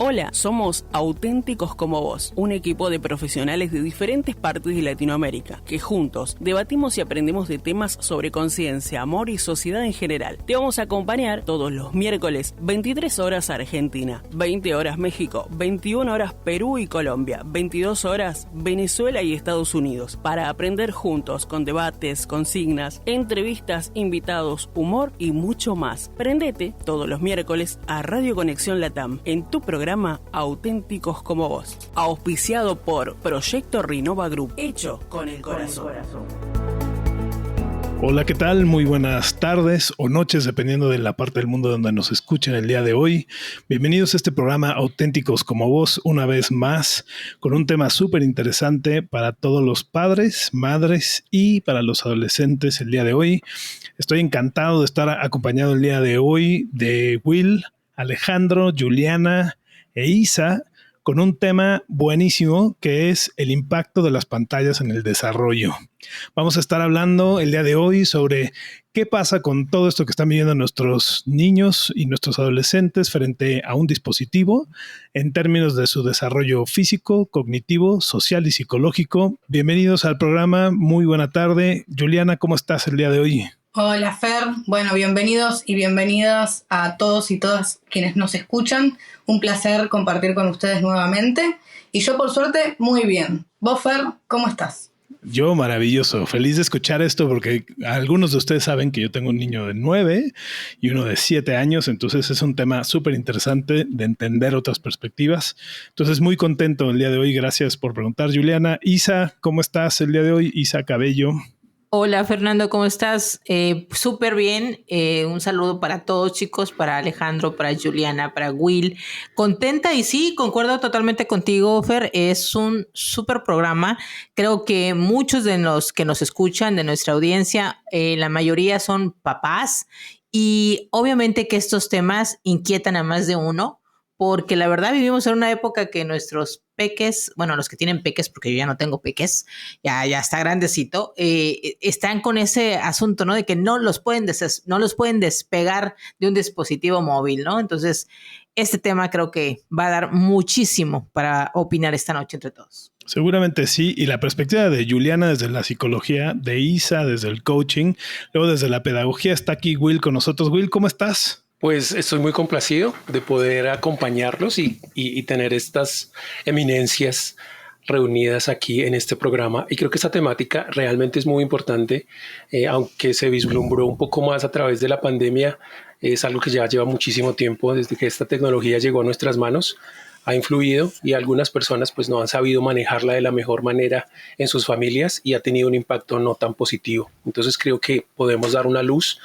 Hola, somos Auténticos como Vos, un equipo de profesionales de diferentes partes de Latinoamérica, que juntos debatimos y aprendemos de temas sobre conciencia, amor y sociedad en general. Te vamos a acompañar todos los miércoles, 23 horas Argentina, 20 horas México, 21 horas Perú y Colombia, 22 horas Venezuela y Estados Unidos, para aprender juntos con debates, consignas, entrevistas, invitados, humor y mucho más. Prendete todos los miércoles a Radio Conexión Latam, en tu programa Auténticos como Vos, auspiciado por Proyecto Rinova Group, hecho con el corazón. Hola, ¿qué tal? Muy buenas tardes o noches, dependiendo de la parte del mundo donde nos escuchen el día de hoy. Bienvenidos a este programa Auténticos como Vos, una vez más, con un tema súper interesante para todos los padres, madres y para los adolescentes el día de hoy. Estoy encantado de estar acompañado el día de hoy de Will, Alejandro, Juliana e Isa, con un tema buenísimo que es el impacto de las pantallas en el desarrollo. Vamos a estar hablando el día de hoy sobre qué pasa con todo esto que están viviendo nuestros niños y nuestros adolescentes frente a un dispositivo en términos de su desarrollo físico, cognitivo, social y psicológico. Bienvenidos al programa, muy buena tarde. Juliana, ¿cómo estás el día de hoy? Hola Fer, bueno, bienvenidos y bienvenidas a todos y todas quienes nos escuchan. Un placer compartir con ustedes nuevamente. Y yo, por suerte, muy bien. ¿Vos, Fer, cómo estás? Yo maravilloso, feliz de escuchar esto porque algunos de ustedes saben que yo tengo un niño de 9 y uno de 7 años, entonces es un tema súper interesante de entender otras perspectivas. Entonces muy contento el día de hoy, gracias por preguntar, Juliana. Isa, ¿cómo estás el día de hoy? Isa Cabello. Hola Fernando, ¿cómo estás? Súper bien, un saludo para todos chicos, para Alejandro, para Juliana, para Will. Contenta y sí, concuerdo totalmente contigo, Fer, es un súper programa. Creo que muchos de los que nos escuchan, de nuestra audiencia, la mayoría son papás y obviamente que estos temas inquietan a más de uno. Porque la verdad vivimos en una época que nuestros peques, bueno, los que tienen peques, porque yo ya no tengo peques, ya está grandecito, están con ese asunto, ¿no? De que no los pueden despegar de un dispositivo móvil, ¿no? Entonces, este tema creo que va a dar muchísimo para opinar esta noche entre todos. Seguramente sí, y la perspectiva de Juliana desde la psicología, de Isa desde el coaching, luego desde la pedagogía está aquí Will con nosotros. Will, ¿cómo estás? Pues estoy muy complacido de poder acompañarlos y tener estas eminencias reunidas aquí en este programa. Y creo que esta temática realmente es muy importante, aunque se vislumbró un poco más a través de la pandemia. Es algo que ya lleva muchísimo tiempo desde que esta tecnología llegó a nuestras manos. Ha influido y algunas personas pues no han sabido manejarla de la mejor manera en sus familias y ha tenido un impacto no tan positivo. Entonces creo que podemos dar una luz,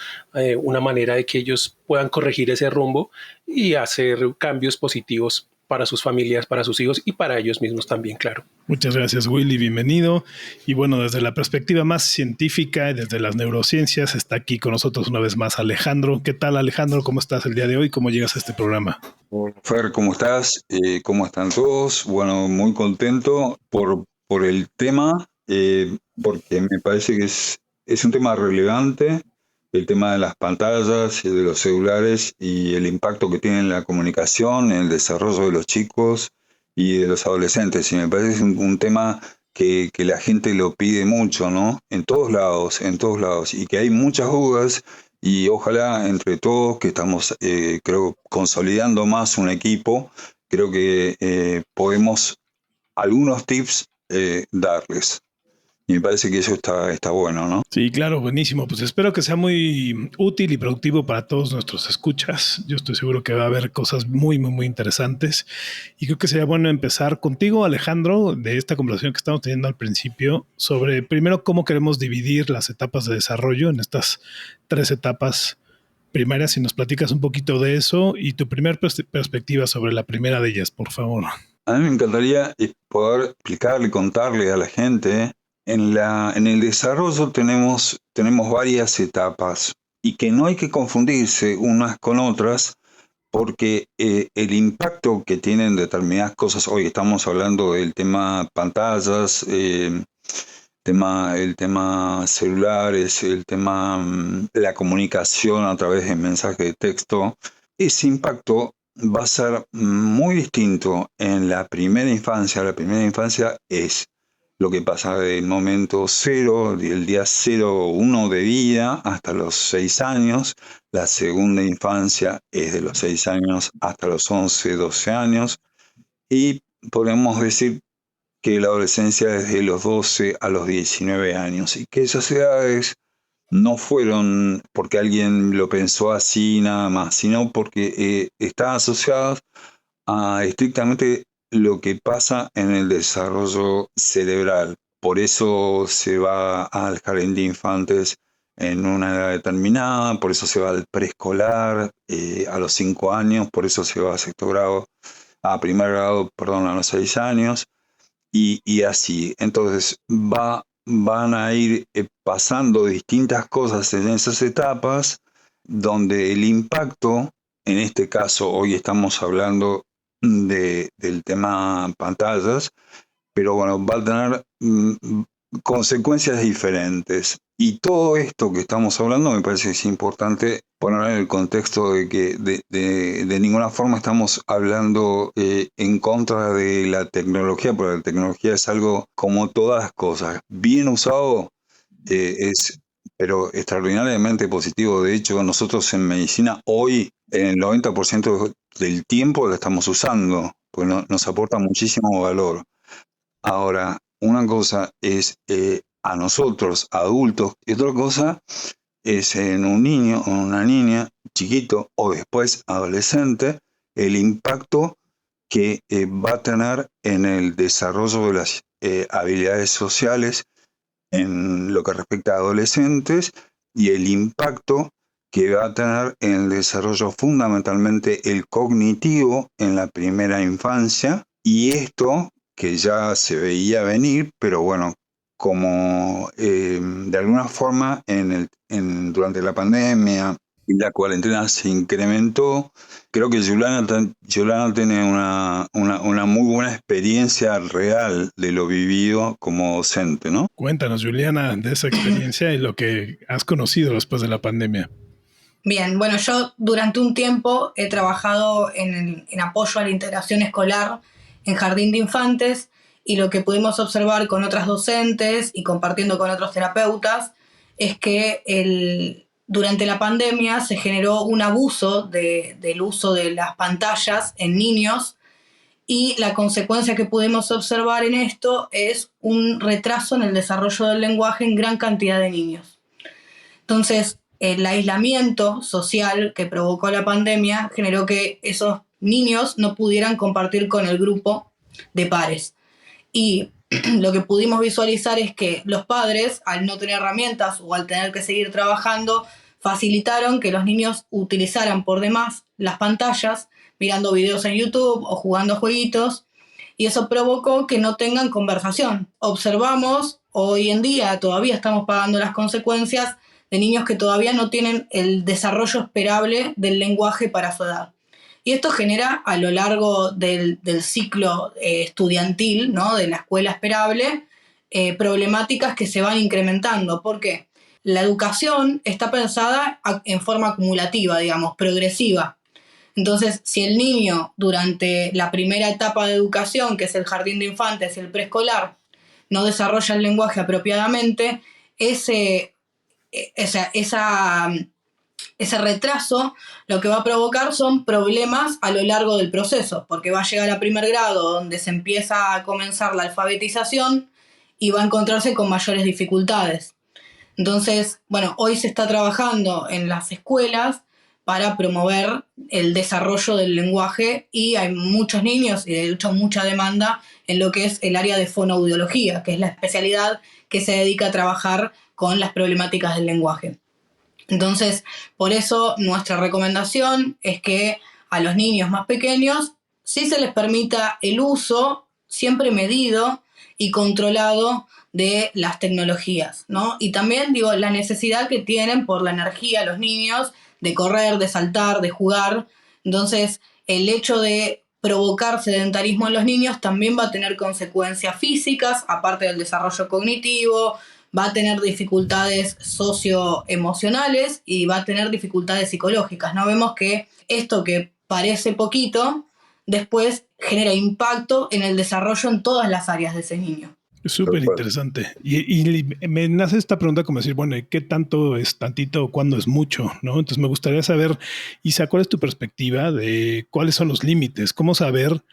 una manera de que ellos puedan corregir ese rumbo y hacer cambios positivos para sus familias, para sus hijos y para ellos mismos también, claro. Muchas gracias, Willy, bienvenido. Y bueno, desde la perspectiva más científica y desde las neurociencias está aquí con nosotros una vez más Alejandro. ¿Qué tal, Alejandro? ¿Cómo estás el día de hoy? ¿Cómo llegas a este programa? Fer, ¿cómo estás? ¿Cómo están todos? Bueno, muy contento por el tema, porque me parece que es un tema relevante, el tema de las pantallas y de los celulares y el impacto que tiene en la comunicación, en el desarrollo de los chicos y de los adolescentes. Y me parece que es un tema que la gente lo pide mucho, ¿no? En todos lados, y que hay muchas dudas. Y ojalá entre todos que estamos, creo, consolidando más un equipo, creo que podemos algunos tips darles. Y me parece que eso está bueno, ¿no? Sí, claro, buenísimo. Pues espero que sea muy útil y productivo para todos nuestros escuchas. Yo estoy seguro que va a haber cosas muy, muy, muy interesantes. Y creo que sería bueno empezar contigo, Alejandro, de esta conversación que estamos teniendo al principio, sobre primero cómo queremos dividir las etapas de desarrollo en estas 3 etapas primarias. Si nos platicas un poquito de eso y tu primer perspectiva sobre la primera de ellas, por favor. A mí me encantaría poder explicarle, contarle a la gente. En el desarrollo tenemos varias etapas y que no hay que confundirse unas con otras porque el impacto que tienen determinadas cosas, hoy estamos hablando del tema pantallas, el tema celulares, el tema la comunicación a través de mensajes de texto, ese impacto va a ser muy distinto en la primera infancia. La primera infancia es lo que pasa del momento cero, del día 0-1 de vida hasta los 6 años. La segunda infancia es de los 6 años hasta los 11-12 años. Y podemos decir que la adolescencia es de los 12 a los 19 años. Y que esas edades no fueron porque alguien lo pensó así nada más, sino porque están asociadas a estrictamente lo que pasa en el desarrollo cerebral. Por eso se va al jardín de infantes en una edad determinada, por eso se va al preescolar a los 5 años, por eso se va a primer grado, a los 6 años, y así. Entonces van a ir pasando distintas cosas en esas etapas, donde el impacto, en este caso hoy estamos hablando del tema pantallas, pero bueno, va a tener consecuencias diferentes. Y todo esto que estamos hablando me parece que es importante poner en el contexto de que de ninguna forma estamos hablando en contra de la tecnología, porque la tecnología es algo como todas las cosas. Bien usado es, pero extraordinariamente positivo. De hecho, nosotros en medicina hoy, en el 90% del tiempo la estamos usando, porque nos aporta muchísimo valor. Ahora, una cosa es a nosotros, adultos, y otra cosa es en un niño o una niña chiquito o después adolescente, el impacto que va a tener en el desarrollo de las habilidades sociales en lo que respecta a adolescentes y el impacto que va a tener en el desarrollo fundamentalmente el cognitivo en la primera infancia, y esto que ya se veía venir, pero bueno, como de alguna forma durante la pandemia y la cuarentena se incrementó. Creo que Juliana tiene una muy buena experiencia real de lo vivido como docente, ¿no? Cuéntanos, Juliana, de esa experiencia y lo que has conocido después de la pandemia. Bien, bueno, yo durante un tiempo he trabajado en apoyo a la integración escolar en jardín de infantes, y lo que pudimos observar con otras docentes y compartiendo con otros terapeutas es que durante la pandemia se generó un abuso del uso de las pantallas en niños, y la consecuencia que pudimos observar en esto es un retraso en el desarrollo del lenguaje en gran cantidad de niños. Entonces, el aislamiento social que provocó la pandemia generó que esos niños no pudieran compartir con el grupo de pares. Y lo que pudimos visualizar es que los padres, al no tener herramientas o al tener que seguir trabajando, facilitaron que los niños utilizaran por demás las pantallas, mirando videos en YouTube o jugando jueguitos, y eso provocó que no tengan conversación. Observamos, hoy en día todavía estamos pagando las consecuencias de niños que todavía no tienen el desarrollo esperable del lenguaje para su edad. Y esto genera a lo largo del ciclo estudiantil, ¿no?, de la escuela esperable, problemáticas que se van incrementando. ¿Por qué? La educación está pensada en forma acumulativa, digamos, progresiva. Entonces, si el niño durante la primera etapa de educación, que es el jardín de infantes y el preescolar, no desarrolla el lenguaje apropiadamente, ese retraso lo que va a provocar son problemas a lo largo del proceso, porque va a llegar a primer grado, donde se empieza a comenzar la alfabetización, y va a encontrarse con mayores dificultades. Entonces, bueno, hoy se está trabajando en las escuelas para promover el desarrollo del lenguaje, y hay muchos niños y de hecho mucha demanda en lo que es el área de fonoaudiología, que es la especialidad que se dedica a trabajar con las problemáticas del lenguaje. Entonces, por eso nuestra recomendación es que a los niños más pequeños sí se les permita el uso siempre medido y controlado de las tecnologías, ¿no? Y también digo, la necesidad que tienen por la energía los niños de correr, de saltar, de jugar. Entonces, el hecho de provocar sedentarismo en los niños también va a tener consecuencias físicas, aparte del desarrollo cognitivo, va a tener dificultades socioemocionales y va a tener dificultades psicológicas, ¿no? Vemos que esto que parece poquito, después genera impacto en el desarrollo en todas las áreas de ese niño. Súper interesante. Y me nace esta pregunta como decir, bueno, ¿qué tanto es tantito o cuándo es mucho? ¿No? Entonces me gustaría saber, Isa, ¿cuál es tu perspectiva de cuáles son los límites? ¿Cómo saber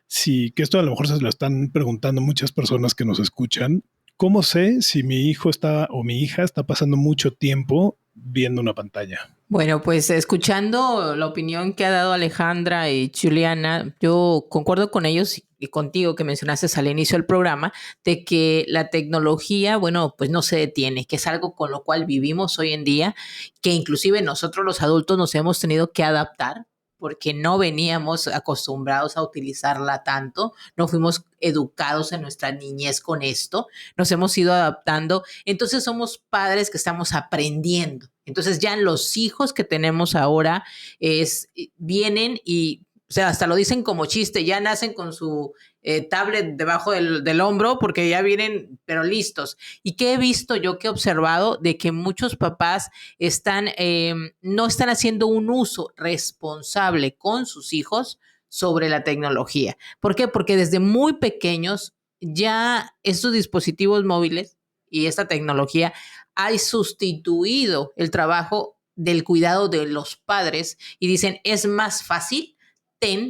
si, que esto a lo mejor se lo están preguntando muchas personas que nos escuchan, ¿cómo sé si mi hijo está o mi hija está pasando mucho tiempo viendo una pantalla? Bueno, pues escuchando la opinión que ha dado Alejandra y Juliana, yo concuerdo con ellos y contigo que mencionaste al inicio del programa, de que la tecnología, bueno, pues no se detiene, que es algo con lo cual vivimos hoy en día, que inclusive nosotros los adultos nos hemos tenido que adaptar porque no veníamos acostumbrados a utilizarla tanto, no fuimos educados en nuestra niñez con esto, nos hemos ido adaptando, entonces somos padres que estamos aprendiendo. Entonces ya los hijos que tenemos ahora vienen y, o sea, hasta lo dicen como chiste, ya nacen con su tablet debajo del hombro porque ya vienen, pero listos. ¿Y qué he visto yo, que he observado? De que muchos papás no están haciendo un uso responsable con sus hijos sobre la tecnología. ¿Por qué? Porque desde muy pequeños ya estos dispositivos móviles y esta tecnología ha sustituido el trabajo del cuidado de los padres y dicen, es más fácil,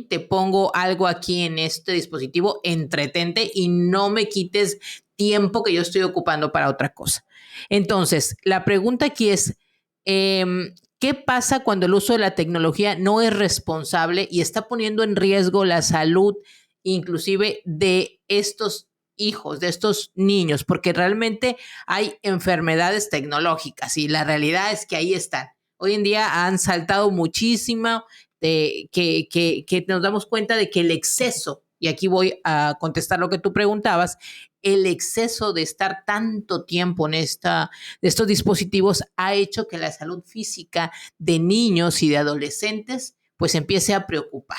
te pongo algo aquí en este dispositivo, entretente y no me quites tiempo que yo estoy ocupando para otra cosa. Entonces, la pregunta aquí es, ¿qué pasa cuando el uso de la tecnología no es responsable y está poniendo en riesgo la salud inclusive de estos hijos, de estos niños? Porque realmente hay enfermedades tecnológicas y la realidad es que ahí están. Hoy en día han saltado muchísimo, que nos damos cuenta de que el exceso, y aquí voy a contestar lo que tú preguntabas, el exceso de estar tanto tiempo en de estos dispositivos ha hecho que la salud física de niños y de adolescentes pues empiece a preocupar.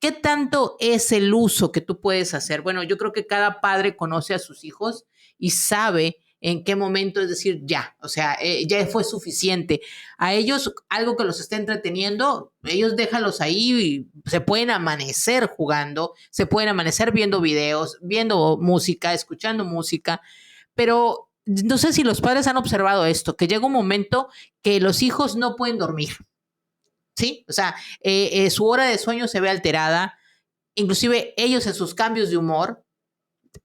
¿Qué tanto es el uso que tú puedes hacer? Bueno, yo creo que cada padre conoce a sus hijos y sabe en qué momento, es decir, ya, o sea, ya fue suficiente. A ellos, algo que los esté entreteniendo, ellos déjalos ahí y se pueden amanecer jugando, se pueden amanecer viendo videos, viendo música, escuchando música, pero no sé si los padres han observado esto, que llega un momento que los hijos no pueden dormir, ¿sí? O sea, su hora de sueño se ve alterada, inclusive ellos en sus cambios de humor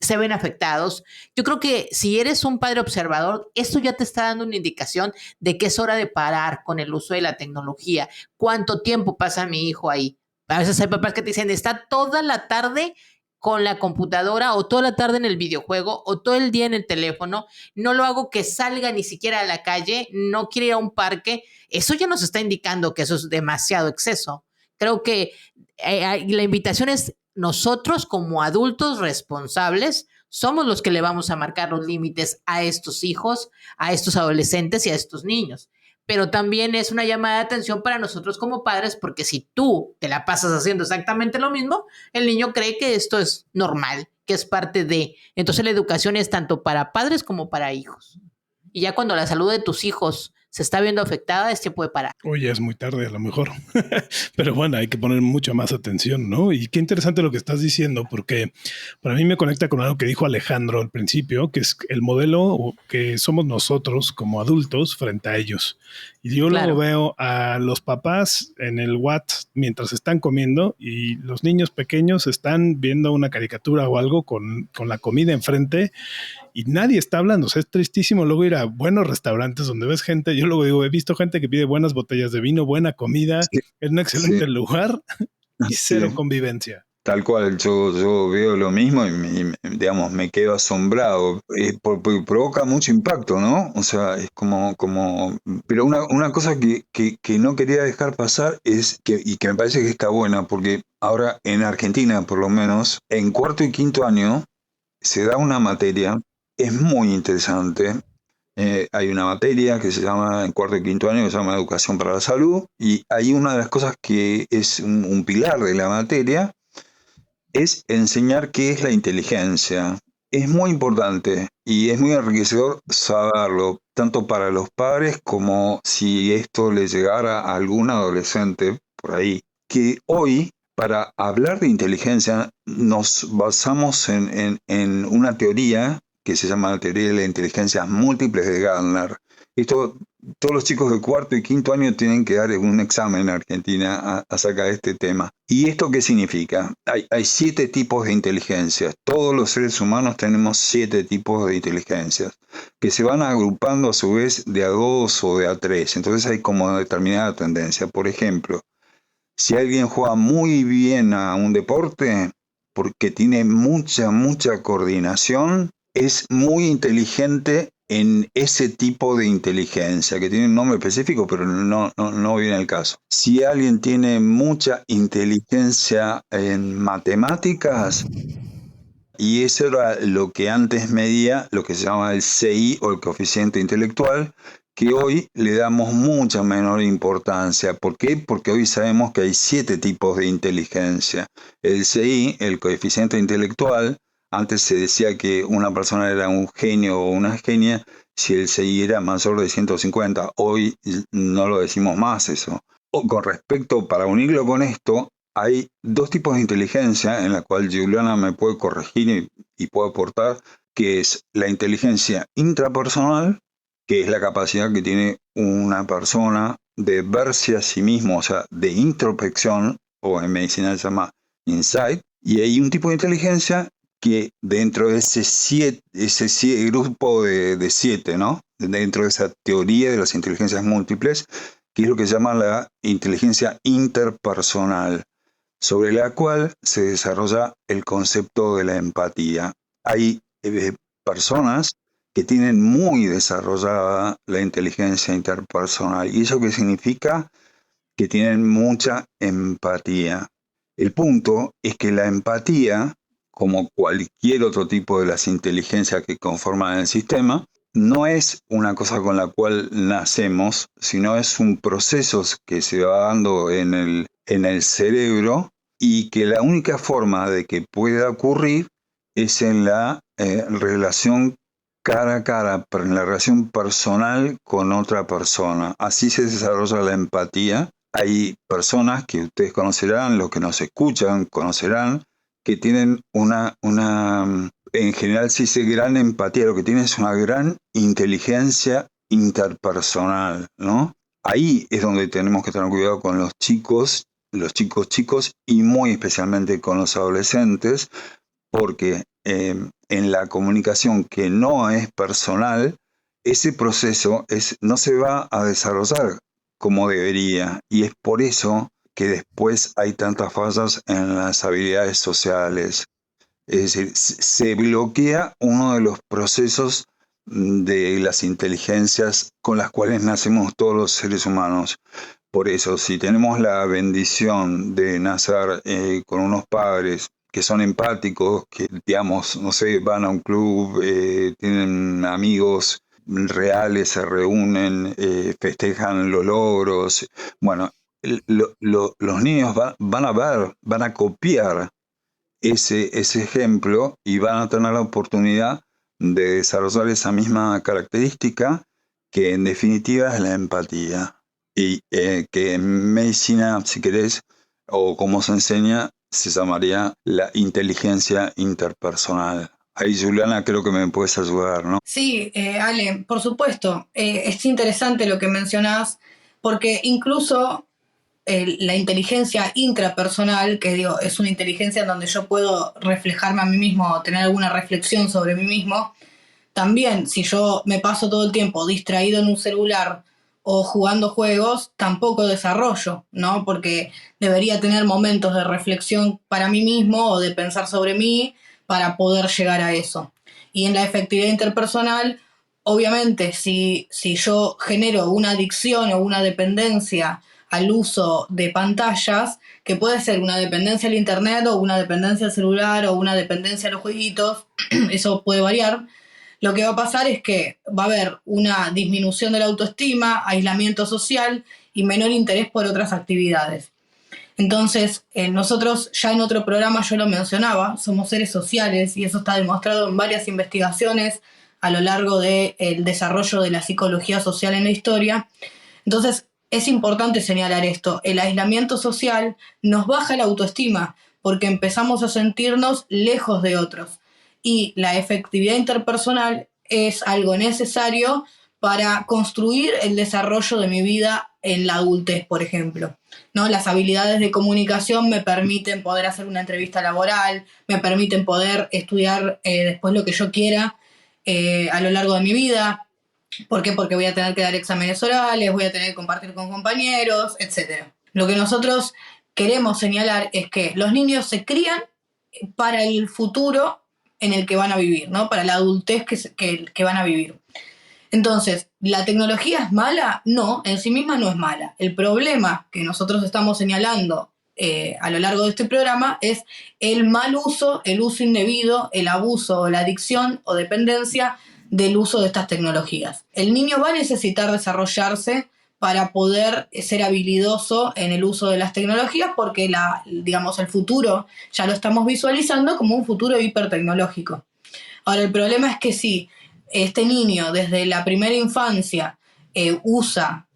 se ven afectados. Yo creo que si eres un padre observador, esto ya te está dando una indicación de que es hora de parar con el uso de la tecnología. ¿Cuánto tiempo pasa mi hijo ahí? A veces hay papás que te dicen, está toda la tarde con la computadora o toda la tarde en el videojuego o todo el día en el teléfono, no lo hago que salga ni siquiera a la calle, no quiere ir a un parque. Eso ya nos está indicando que eso es demasiado exceso. Creo que la invitación es nosotros como adultos responsables somos los que le vamos a marcar los límites a estos hijos, a estos adolescentes y a estos niños. Pero también es una llamada de atención para nosotros como padres, porque si tú te la pasas haciendo exactamente lo mismo, el niño cree que esto es normal, que es parte de. Entonces la educación es tanto para padres como para hijos. Y ya cuando la salud de tus hijos se está viendo afectada, es tiempo de parar. Oye, es muy tarde a lo mejor, pero bueno, hay que poner mucha más atención, ¿no? Y qué interesante lo que estás diciendo, porque para mí me conecta con algo que dijo Alejandro al principio, que es el modelo que somos nosotros como adultos frente a ellos. Y yo luego veo a los papás en el WhatsApp mientras están comiendo y los niños pequeños están viendo una caricatura o algo con la comida enfrente y nadie está hablando. O sea, es tristísimo luego ir a buenos restaurantes donde ves gente. Yo luego digo, he visto gente que pide buenas botellas de vino, buena comida, sí, en un excelente lugar y cero convivencia. Tal cual, yo veo lo mismo y digamos, me quedo asombrado. Porque provoca mucho impacto, ¿no? O sea, es como pero una cosa que no quería dejar pasar es y que me parece que está buena, porque ahora en Argentina, por lo menos, en cuarto y quinto año se da una materia, es muy interesante. Hay una materia que se llama, en cuarto y quinto año, que se llama Educación para la Salud, y hay una de las cosas que es un pilar de la materia, es enseñar qué es la inteligencia. Es muy importante y es muy enriquecedor saberlo, tanto para los padres como si esto le llegara a algún adolescente por ahí. que hoy, para hablar de inteligencia, nos basamos en una teoría que se llama la teoría de las inteligencias múltiples de Gardner. Esto, todos los chicos de cuarto y quinto año tienen que dar un examen en Argentina acerca de este tema. ¿Y esto qué significa? Hay 7 tipos de inteligencias. Todos los seres humanos tenemos 7 tipos de inteligencias, que se van agrupando a su vez de a 2 o de a 3. Entonces hay como una determinada tendencia. Por ejemplo, si alguien juega muy bien a un deporte, porque tiene mucha coordinación, es muy inteligente en ese tipo de inteligencia, que tiene un nombre específico, pero no viene al caso. Si alguien tiene mucha inteligencia en matemáticas, y eso era lo que antes medía, lo que se llama el CI o el coeficiente intelectual, que hoy le damos mucha menor importancia. ¿Por qué? Porque hoy sabemos que hay 7 tipos de inteligencia. El CI, el coeficiente intelectual, antes se decía que una persona era un genio o una genia si el CI era mayor de 150. Hoy no lo decimos más eso. O con respecto, para unirlo con esto, hay 2 tipos de inteligencia en la cual Juliana me puede corregir y puede aportar, que es la inteligencia intrapersonal, que es la capacidad que tiene una persona de verse a sí mismo, o sea, de introspección, o en medicina se llama insight, y hay un tipo de inteligencia que dentro de ese grupo de 7, ¿no? Dentro de esa teoría de las inteligencias múltiples, que es lo que se llama la inteligencia interpersonal, sobre la cual se desarrolla el concepto de la empatía. Hay personas que tienen muy desarrollada la inteligencia interpersonal. ¿Y eso qué significa? Que tienen mucha empatía. El punto es que la empatía, como cualquier otro tipo de las inteligencias que conforman el sistema, no es una cosa con la cual nacemos, sino es un proceso que se va dando en el cerebro, y que la única forma de que pueda ocurrir es en la relación cara a cara, pero en la relación personal con otra persona. Así se desarrolla la empatía. Hay personas que ustedes conocerán, los que nos escuchan conocerán, que tienen en general se dice gran empatía, lo que tienen es una gran inteligencia interpersonal, ¿no? Ahí es donde tenemos que tener cuidado con los chicos y muy especialmente con los adolescentes, porque en la comunicación que no es personal, ese proceso no se va a desarrollar como debería, y es por eso que después hay tantas fallas en las habilidades sociales. Es decir, se bloquea uno de los procesos de las inteligencias con las cuales nacemos todos los seres humanos. Por eso, si tenemos la bendición de nacer con unos padres que son empáticos, que, digamos, no sé, van a un club, tienen amigos reales, se reúnen, festejan los logros, bueno, los niños van a copiar ese ejemplo y van a tener la oportunidad de desarrollar esa misma característica, que en definitiva es la empatía. Y que en medicina, si querés, o como se enseña, se llamaría la inteligencia interpersonal. Ahí, Juliana, creo que me puedes ayudar, ¿no? Sí, Ale, por supuesto. Es interesante lo que mencionás, porque incluso la inteligencia intrapersonal, que digo, es una inteligencia en donde yo puedo reflejarme a mí mismo, tener alguna reflexión sobre mí mismo, también si yo me paso todo el tiempo distraído en un celular o jugando juegos, tampoco desarrollo, ¿no? Porque debería tener momentos de reflexión para mí mismo o de pensar sobre mí para poder llegar a eso. Y en la efectividad interpersonal, obviamente, si yo genero una adicción o una dependencia al uso de pantallas, que puede ser una dependencia al internet o una dependencia al celular o una dependencia a los jueguitos, eso puede variar. Lo que va a pasar es que va a haber una disminución de la autoestima, aislamiento social y menor interés por otras actividades. Entonces, nosotros ya en otro programa yo lo mencionaba, somos seres sociales y eso está demostrado en varias investigaciones a lo largo del desarrollo de la psicología social en la historia. Entonces, es importante señalar esto, el aislamiento social nos baja la autoestima porque empezamos a sentirnos lejos de otros. Y la efectividad interpersonal es algo necesario para construir el desarrollo de mi vida en la adultez, por ejemplo. ¿No? Las habilidades de comunicación me permiten poder hacer una entrevista laboral, me permiten poder estudiar después lo que yo quiera a lo largo de mi vida. ¿Por qué? Porque voy a tener que dar exámenes orales, voy a tener que compartir con compañeros, etc. Lo que nosotros queremos señalar es que los niños se crían para el futuro en el que van a vivir, ¿no? Para la adultez que van a vivir. Entonces, ¿la tecnología es mala? No, en sí misma no es mala. El problema que nosotros estamos señalando a lo largo de este programa es el mal uso, el uso indebido, el abuso o la adicción o dependencia del uso de estas tecnologías. El niño va a necesitar desarrollarse para poder ser habilidoso en el uso de las tecnologías porque el futuro ya lo estamos visualizando como un futuro hipertecnológico. Ahora, el problema es que si este niño desde la primera infancia usa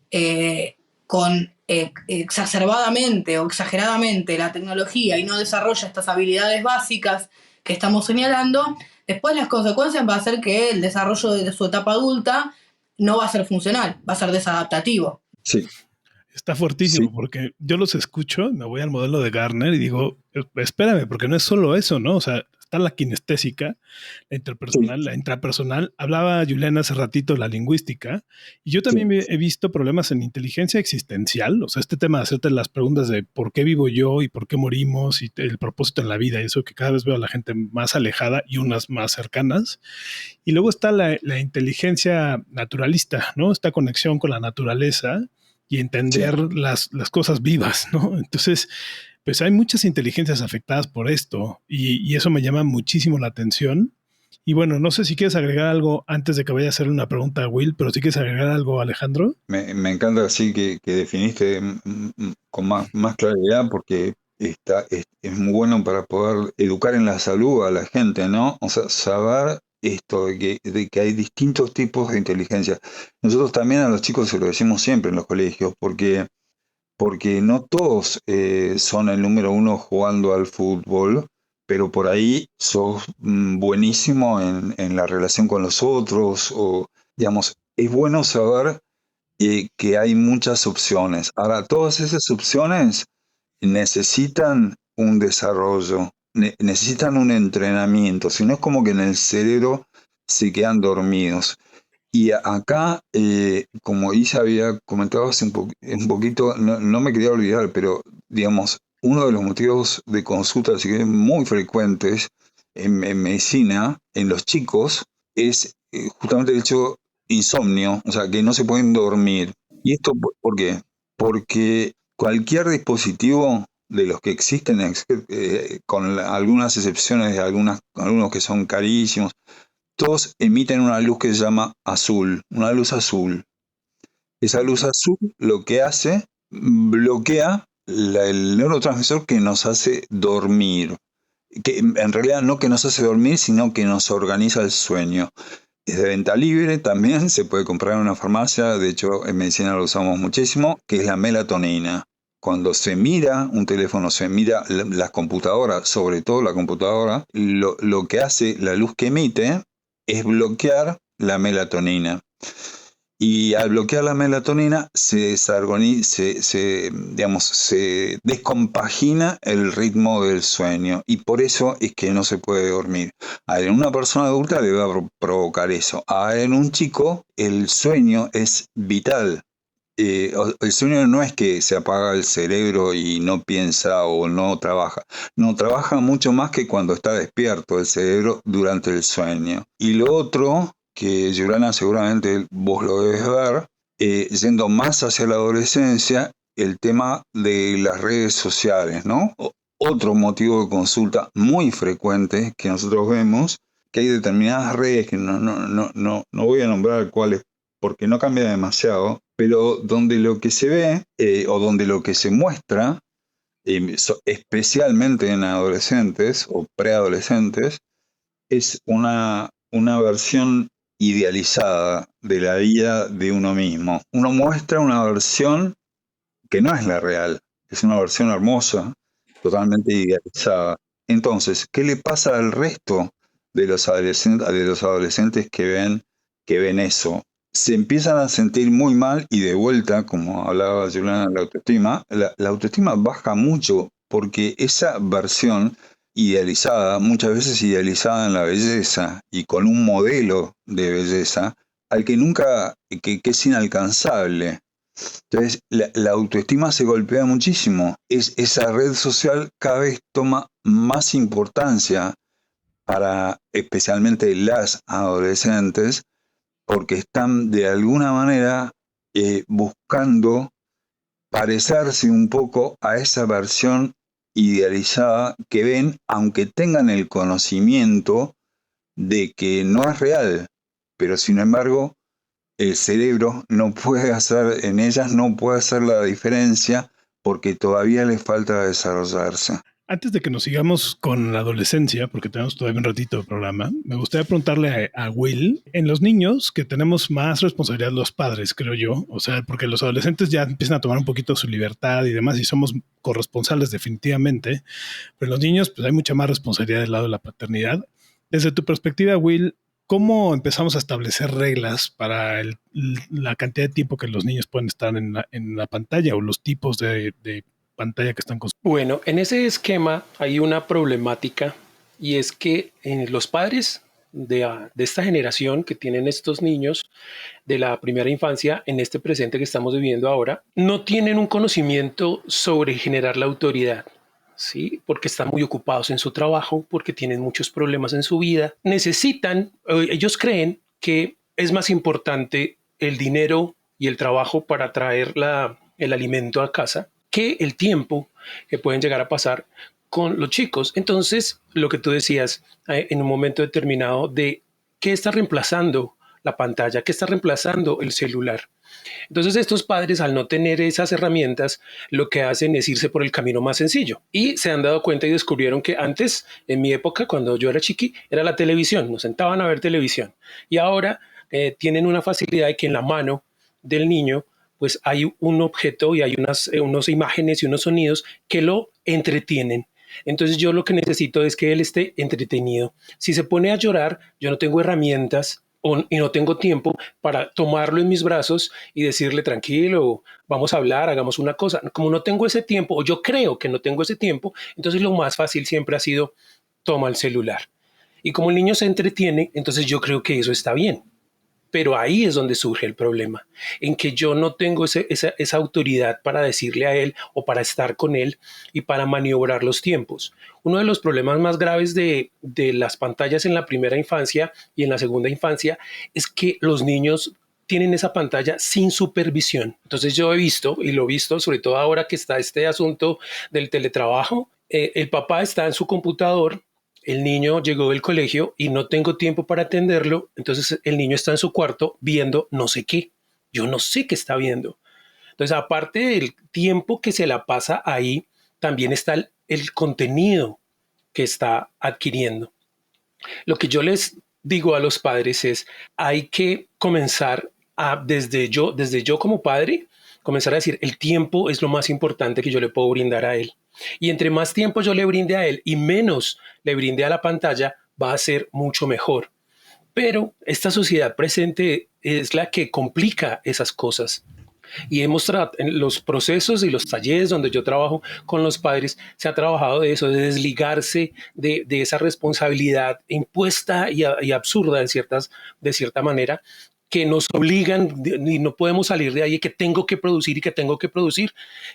exacerbadamente o exageradamente la tecnología y no desarrolla estas habilidades básicas que estamos señalando, después las consecuencias va a ser que el desarrollo de su etapa adulta no va a ser funcional, va a ser desadaptativo. Sí. Está fuertísimo, Sí. porque yo los escucho, me voy al modelo de Gartner y digo, espérame, porque no es solo eso, ¿no? O sea, está la kinestésica, la interpersonal, la intrapersonal. Hablaba Juliana hace ratito de la lingüística, y yo también he visto problemas en inteligencia existencial, o sea, este tema de hacerte las preguntas de por qué vivo yo y por qué morimos y el propósito en la vida, y eso que cada vez veo a la gente más alejada y unas más cercanas. Y luego está la inteligencia naturalista, ¿no? Esta conexión con la naturaleza y entender las cosas vivas, ¿no? Entonces, pues hay muchas inteligencias afectadas por esto y eso me llama muchísimo la atención. Y bueno, no sé si quieres agregar algo antes de que vaya a hacer una pregunta a Will, pero si quieres agregar algo, Alejandro. Me encanta así que definiste con más claridad porque es muy bueno para poder educar en la salud a la gente, ¿no? O sea, saber esto de que hay distintos tipos de inteligencia. Nosotros también a los chicos se lo decimos siempre en los colegios porque no todos son el número uno jugando al fútbol, pero por ahí sos buenísimo en la relación con los otros, o digamos, es bueno saber que hay muchas opciones. Ahora, todas esas opciones necesitan un desarrollo, necesitan un entrenamiento, si no es como que en el cerebro se quedan dormidos. Y acá, como Isa había comentado hace un poquito, no me quería olvidar, pero digamos, uno de los motivos de consulta así que muy frecuentes en medicina, en los chicos, es justamente el hecho insomnio, o sea, que no se pueden dormir. ¿Y esto por qué? Porque cualquier dispositivo de los que existen, con algunas excepciones de algunos que son carísimos, todos emiten una luz que se llama azul, una luz azul. Esa luz azul lo que hace, bloquea el neurotransmisor que nos hace dormir. Que en realidad no que nos hace dormir, sino que nos organiza el sueño. Es de venta libre, también se puede comprar en una farmacia, de hecho en medicina lo usamos muchísimo, que es la melatonina. Cuando se mira un teléfono, se mira las computadoras, sobre todo la computadora, lo que hace la luz que emite es bloquear la melatonina. Y al bloquear la melatonina se descompagina el ritmo del sueño y por eso es que no se puede dormir. En una persona adulta le va a provocar eso. En un chico el sueño es vital. El sueño no es que se apaga el cerebro y no piensa o no trabaja. No, trabaja mucho más que cuando está despierto el cerebro durante el sueño. Y lo otro, que Juliana seguramente vos lo debes ver, yendo más hacia la adolescencia, el tema de las redes sociales, ¿no? Otro motivo de consulta muy frecuente que nosotros vemos, que hay determinadas redes, que no voy a nombrar cuáles porque no cambia demasiado, pero donde lo que se ve o donde lo que se muestra, especialmente en adolescentes o preadolescentes, es una versión idealizada de la vida de uno mismo. Uno muestra una versión que no es la real, es una versión hermosa, totalmente idealizada. Entonces, ¿qué le pasa al resto de los adolescentes que ven eso? Se empiezan a sentir muy mal y de vuelta, como hablaba Juliana, la autoestima baja mucho porque esa versión idealizada, muchas veces idealizada en la belleza y con un modelo de belleza, al que nunca, que es inalcanzable. Entonces, la autoestima se golpea muchísimo. Esa red social cada vez toma más importancia para especialmente las adolescentes, porque están de alguna manera buscando parecerse un poco a esa versión idealizada que ven, aunque tengan el conocimiento de que no es real, pero sin embargo el cerebro no puede hacer, en ellas no puede hacer la diferencia porque todavía les falta desarrollarse. Antes de que nos sigamos con la adolescencia, porque tenemos todavía un ratito de programa, me gustaría preguntarle a Will, en los niños que tenemos más responsabilidad los padres, creo yo, o sea, porque los adolescentes ya empiezan a tomar un poquito su libertad y demás y somos corresponsales definitivamente, pero en los niños pues hay mucha más responsabilidad del lado de la paternidad. Desde tu perspectiva, Will, ¿cómo empezamos a establecer reglas para la cantidad de tiempo que los niños pueden estar en la pantalla o los tipos de pantalla que están consumiendo? Bueno, en ese esquema hay una problemática y es que los padres de esta generación que tienen estos niños de la primera infancia en este presente que estamos viviendo ahora, no tienen un conocimiento sobre generar la autoridad. ¿Sí? Porque están muy ocupados en su trabajo, porque tienen muchos problemas en su vida. Ellos creen que es más importante el dinero y el trabajo para traer el alimento a casa que el tiempo que pueden llegar a pasar con los chicos. Entonces, lo que tú decías en un momento determinado de qué está reemplazando la pantalla, qué está reemplazando el celular. Entonces estos padres, al no tener esas herramientas, lo que hacen es irse por el camino más sencillo y se han dado cuenta y descubrieron que antes, en mi época, cuando yo era chiqui, era la televisión, nos sentaban a ver televisión y ahora tienen una facilidad de que en la mano del niño pues hay un objeto y hay unas imágenes y unos sonidos que lo entretienen. Entonces yo lo que necesito es que él esté entretenido. Si se pone a llorar, yo no tengo herramientas y no tengo tiempo para tomarlo en mis brazos y decirle tranquilo, vamos a hablar, hagamos una cosa. Como no tengo ese tiempo, o yo creo que no tengo ese tiempo, entonces lo más fácil siempre ha sido toma el celular. Y como el niño se entretiene, entonces yo creo que eso está bien. Pero ahí es donde surge el problema, en que yo no tengo esa autoridad para decirle a él o para estar con él y para maniobrar los tiempos. Uno de los problemas más graves de las pantallas en la primera infancia y en la segunda infancia es que los niños tienen esa pantalla sin supervisión. Entonces yo he visto, y lo he visto sobre todo ahora que está este asunto del teletrabajo, el papá está en su computador, el niño llegó del colegio y no tengo tiempo para atenderlo, entonces el niño está en su cuarto viendo no sé qué. Yo no sé qué está viendo. Entonces, aparte del tiempo que se la pasa ahí, también está el contenido que está adquiriendo. Lo que yo les digo a los padres es, hay que comenzar desde yo como padre, comenzar a decir, el tiempo es lo más importante que yo le puedo brindar a él. Y entre más tiempo yo le brinde a él y menos le brinde a la pantalla, va a ser mucho mejor. Pero esta sociedad presente es la que complica esas cosas. Y en los procesos y los talleres donde yo trabajo con los padres, se ha trabajado de eso, de desligarse de esa responsabilidad impuesta y absurda de cierta manera, que nos obligan y no podemos salir de ahí, que tengo que producir y que tengo que producir.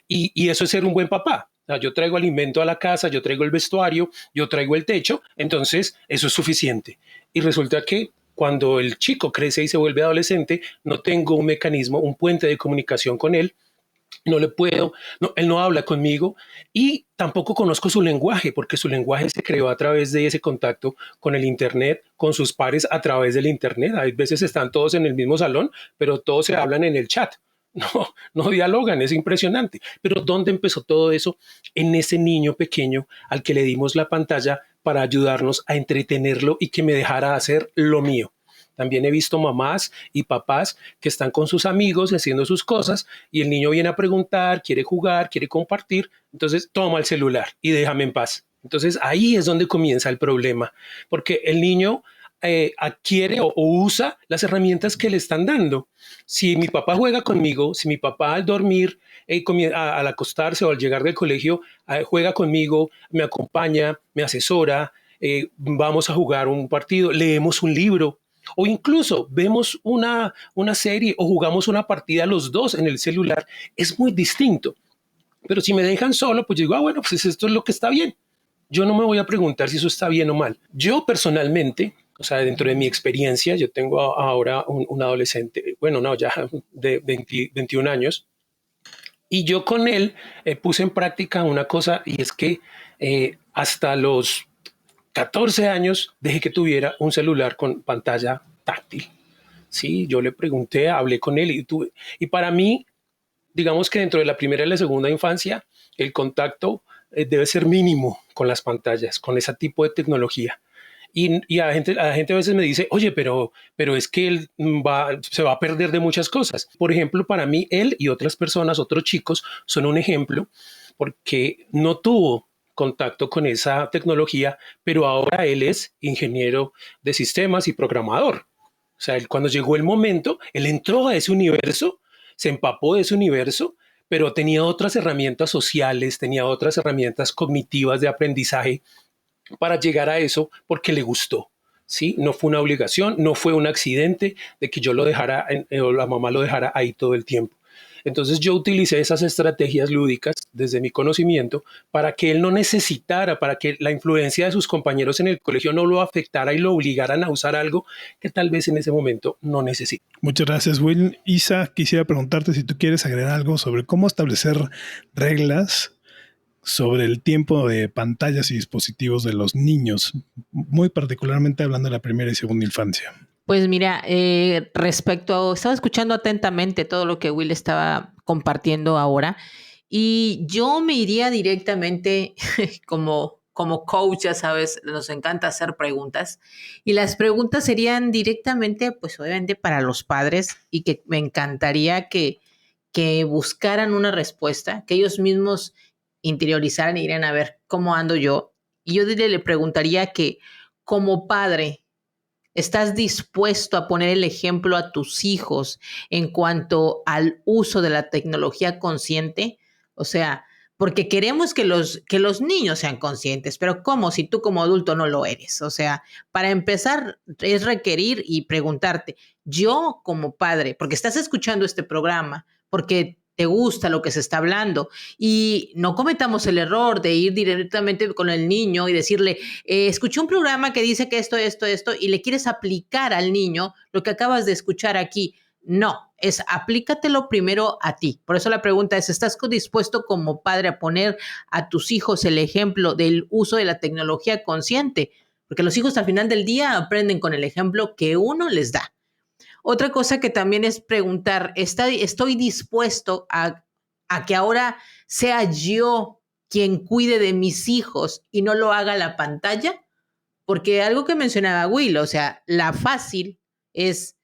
Y eso es ser un buen papá. O sea, yo traigo alimento a la casa, yo traigo el vestuario, yo traigo el techo, entonces eso es suficiente. Y resulta que cuando el chico crece y se vuelve adolescente, no tengo un mecanismo, un puente de comunicación con él, no le puedo, él no habla conmigo y tampoco conozco su lenguaje, porque su lenguaje se creó a través de ese contacto con el Internet, con sus pares a través del Internet. A veces están todos en el mismo salón, pero todos se hablan en el chat. No dialogan, es impresionante. Pero ¿dónde empezó todo eso? En ese niño pequeño al que le dimos la pantalla para ayudarnos a entretenerlo y que me dejara hacer lo mío. También he visto mamás y papás que están con sus amigos haciendo sus cosas y el niño viene a preguntar, quiere jugar, quiere compartir, entonces toma el celular y déjame en paz. Entonces ahí es donde comienza el problema, porque el niño adquiere o usa las herramientas que le están dando. Si mi papá juega conmigo, si mi papá al dormir, al acostarse o al llegar del colegio, juega conmigo, me acompaña, me asesora, vamos a jugar un partido, leemos un libro o incluso vemos una serie o jugamos una partida los dos en el celular, es muy distinto. Pero si me dejan solo, pues digo, bueno, pues esto es lo que está bien. Yo no me voy a preguntar si eso está bien o mal. Yo personalmente, o sea, dentro de mi experiencia, yo tengo ahora un adolescente, bueno, no, ya de 21 años, y yo con él puse en práctica una cosa, y es que hasta los 14 años dejé que tuviera un celular con pantalla táctil. Sí, yo le pregunté, hablé con él, y para mí, digamos que dentro de la primera y la segunda infancia, el contacto debe ser mínimo con las pantallas, con ese tipo de tecnología. Y a la gente a veces me dice, oye, pero es que él se va a perder de muchas cosas. Por ejemplo, para mí, él y otras personas, otros chicos, son un ejemplo porque no tuvo contacto con esa tecnología, pero ahora él es ingeniero de sistemas y programador. O sea, cuando llegó el momento, él entró a ese universo, se empapó de ese universo, pero tenía otras herramientas sociales, tenía otras herramientas cognitivas de aprendizaje para llegar a eso porque le gustó. ¿Sí? No fue una obligación, no fue un accidente de que yo lo dejara o la mamá lo dejara ahí todo el tiempo. Entonces yo utilicé esas estrategias lúdicas desde mi conocimiento para que él no necesitara, para que la influencia de sus compañeros en el colegio no lo afectara y lo obligaran a usar algo que tal vez en ese momento no necesita. Muchas gracias, Will. Isa, quisiera preguntarte si tú quieres agregar algo sobre cómo establecer reglas sobre el tiempo de pantallas y dispositivos de los niños, muy particularmente hablando de la primera y segunda infancia. Pues mira, estaba escuchando atentamente todo lo que Will estaba compartiendo ahora y yo me iría directamente como coach, ya sabes, nos encanta hacer preguntas y las preguntas serían directamente, pues obviamente para los padres y que me encantaría que buscaran una respuesta, que ellos mismos interiorizaran y dirían, a ver, ¿cómo ando yo? Y yo le preguntaría que como padre, ¿estás dispuesto a poner el ejemplo a tus hijos en cuanto al uso de la tecnología consciente? O sea, porque queremos que los niños sean conscientes, pero ¿cómo si tú como adulto no lo eres? O sea, para empezar es requerir y preguntarte, yo como padre, porque estás escuchando este programa, porque te gusta lo que se está hablando y no cometamos el error de ir directamente con el niño y decirle, escuché un programa que dice que esto, y le quieres aplicar al niño lo que acabas de escuchar aquí. No, es aplícatelo primero a ti. Por eso la pregunta es, ¿estás dispuesto como padre a poner a tus hijos el ejemplo del uso de la tecnología consciente? Porque los hijos al final del día aprenden con el ejemplo que uno les da. Otra cosa que también es preguntar, ¿estoy dispuesto a que ahora sea yo quien cuide de mis hijos y no lo haga la pantalla? Porque algo que mencionaba Will, o sea, la fácil es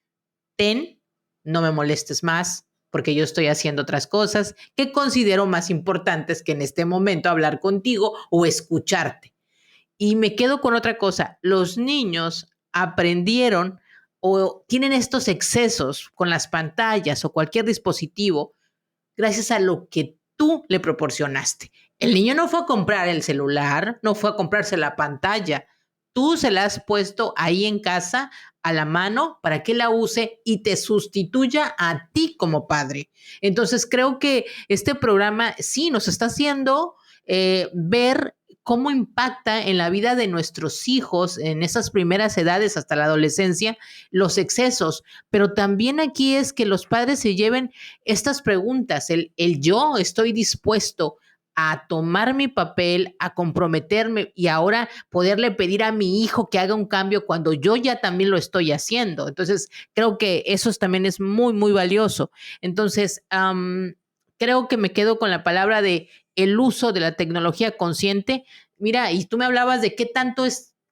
no me molestes más porque yo estoy haciendo otras cosas que considero más importantes que en este momento hablar contigo o escucharte. Y me quedo con otra cosa, los niños aprendieron o tienen estos excesos con las pantallas o cualquier dispositivo gracias a lo que tú le proporcionaste. El niño no fue a comprar el celular, no fue a comprarse la pantalla. Tú se la has puesto ahí en casa a la mano para que la use y te sustituya a ti como padre. Entonces creo que este programa sí nos está haciendo ver cómo impacta en la vida de nuestros hijos en esas primeras edades hasta la adolescencia los excesos, pero también aquí es que los padres se lleven estas preguntas, el yo estoy dispuesto a tomar mi papel, a comprometerme y ahora poderle pedir a mi hijo que haga un cambio cuando yo ya también lo estoy haciendo. Entonces, creo que eso también es muy, muy valioso. Entonces, creo que me quedo con la palabra de el uso de la tecnología consciente. Mira, y tú me hablabas de qué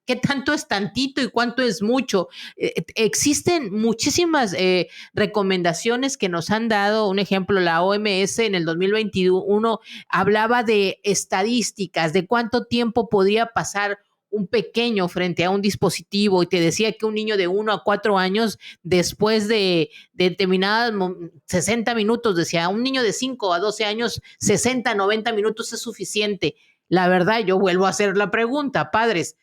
¿Qué tanto es tantito y cuánto es mucho? Existen muchísimas recomendaciones que nos han dado. Un ejemplo, la OMS en el 2021 hablaba de estadísticas, de cuánto tiempo podría pasar un pequeño frente a un dispositivo, y te decía que un niño de 1 a 4 años, después de determinadas 60 minutos, decía, un niño de 5 a 12 años, 60, 90 minutos es suficiente. La verdad, yo vuelvo a hacer la pregunta, padres,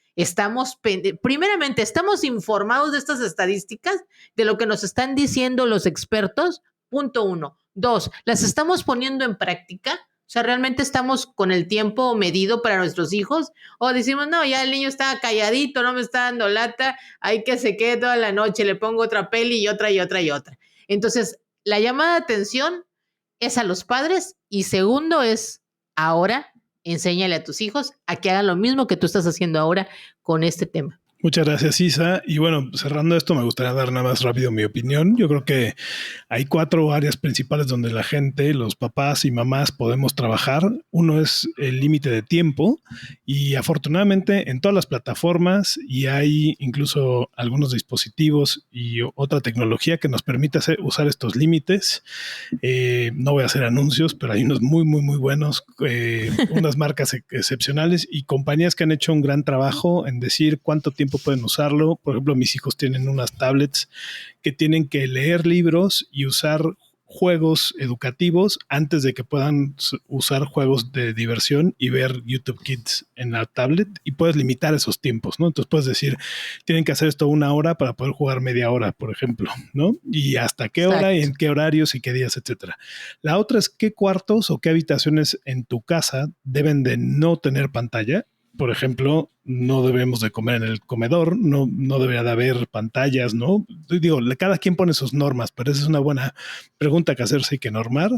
primeramente, ¿estamos informados de estas estadísticas, de lo que nos están diciendo los expertos? Punto 1. 2, ¿las estamos poniendo en práctica? O sea, ¿realmente estamos con el tiempo medido para nuestros hijos? O decimos, no, ya el niño está calladito, no me está dando lata, hay que se quede toda la noche, le pongo otra peli y otra y otra y otra. Entonces, la llamada de atención es a los padres, y segundo es, ahora, enséñale a tus hijos a que hagan lo mismo que tú estás haciendo ahora con este tema. Muchas gracias, Isa. Y bueno, cerrando esto, me gustaría dar nada más rápido mi opinión. Yo creo que hay 4 áreas principales donde la gente, los papás y mamás, podemos trabajar. Uno es el límite de tiempo, y afortunadamente en todas las plataformas, y hay incluso algunos dispositivos y otra tecnología que nos permite usar estos límites. No voy a hacer anuncios, pero hay unos muy, muy, muy buenos, unas marcas excepcionales y compañías que han hecho un gran trabajo en decir cuánto tiempo pueden usarlo. Por ejemplo, mis hijos tienen unas tablets que tienen que leer libros y usar juegos educativos antes de que puedan usar juegos de diversión y ver YouTube Kids en la tablet, y puedes limitar esos tiempos, ¿no? Entonces puedes decir, tienen que hacer esto 1 hora para poder jugar media hora, por ejemplo, ¿no? Y hasta qué hora y en qué horarios y qué días, etcétera. La otra es qué cuartos o qué habitaciones en tu casa deben de no tener pantalla. Por ejemplo, no debemos de comer en el comedor, no debería de haber pantallas, ¿no? Digo, cada quien pone sus normas, pero esa es una buena pregunta que hacerse y que normar.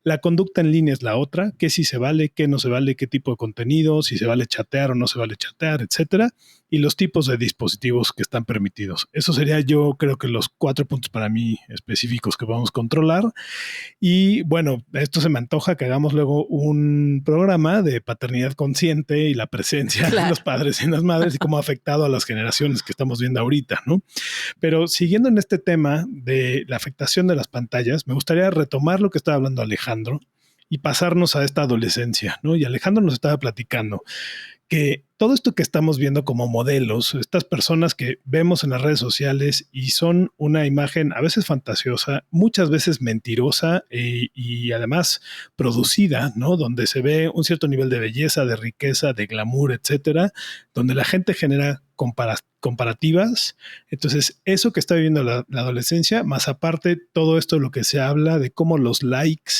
La conducta en línea es la otra, qué sí se vale, qué no se vale, qué tipo de contenido, si se vale chatear o no se vale chatear, etcétera. Y los tipos de dispositivos que están permitidos. Eso sería, yo creo que los 4 puntos para mí específicos que vamos a controlar. Y bueno, esto se me antoja que hagamos luego un programa de paternidad consciente y la presencia de los padres y las madres y cómo ha afectado a las generaciones que estamos viendo ahorita, ¿no? Pero siguiendo en este tema de la afectación de las pantallas, me gustaría retomar lo que estaba hablando Alejandro y pasarnos a esta adolescencia, ¿no? Y Alejandro nos estaba platicando que todo esto que estamos viendo como modelos, estas personas que vemos en las redes sociales y son una imagen a veces fantasiosa, muchas veces mentirosa y además producida, ¿no? Donde se ve un cierto nivel de belleza, de riqueza, de glamour, etcétera, donde la gente genera comparativas. Entonces, eso que está viviendo la adolescencia, más aparte todo esto de lo que se habla de cómo los likes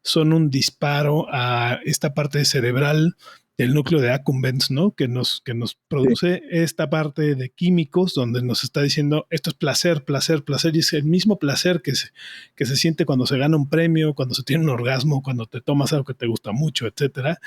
son un disparo a esta parte cerebral del núcleo de accumbens, ¿no? Que nos produce esta parte de químicos donde nos está diciendo esto es placer, placer, placer, y es el mismo placer que se siente cuando se gana un premio, cuando se tiene un orgasmo, cuando te tomas algo que te gusta mucho, etcétera.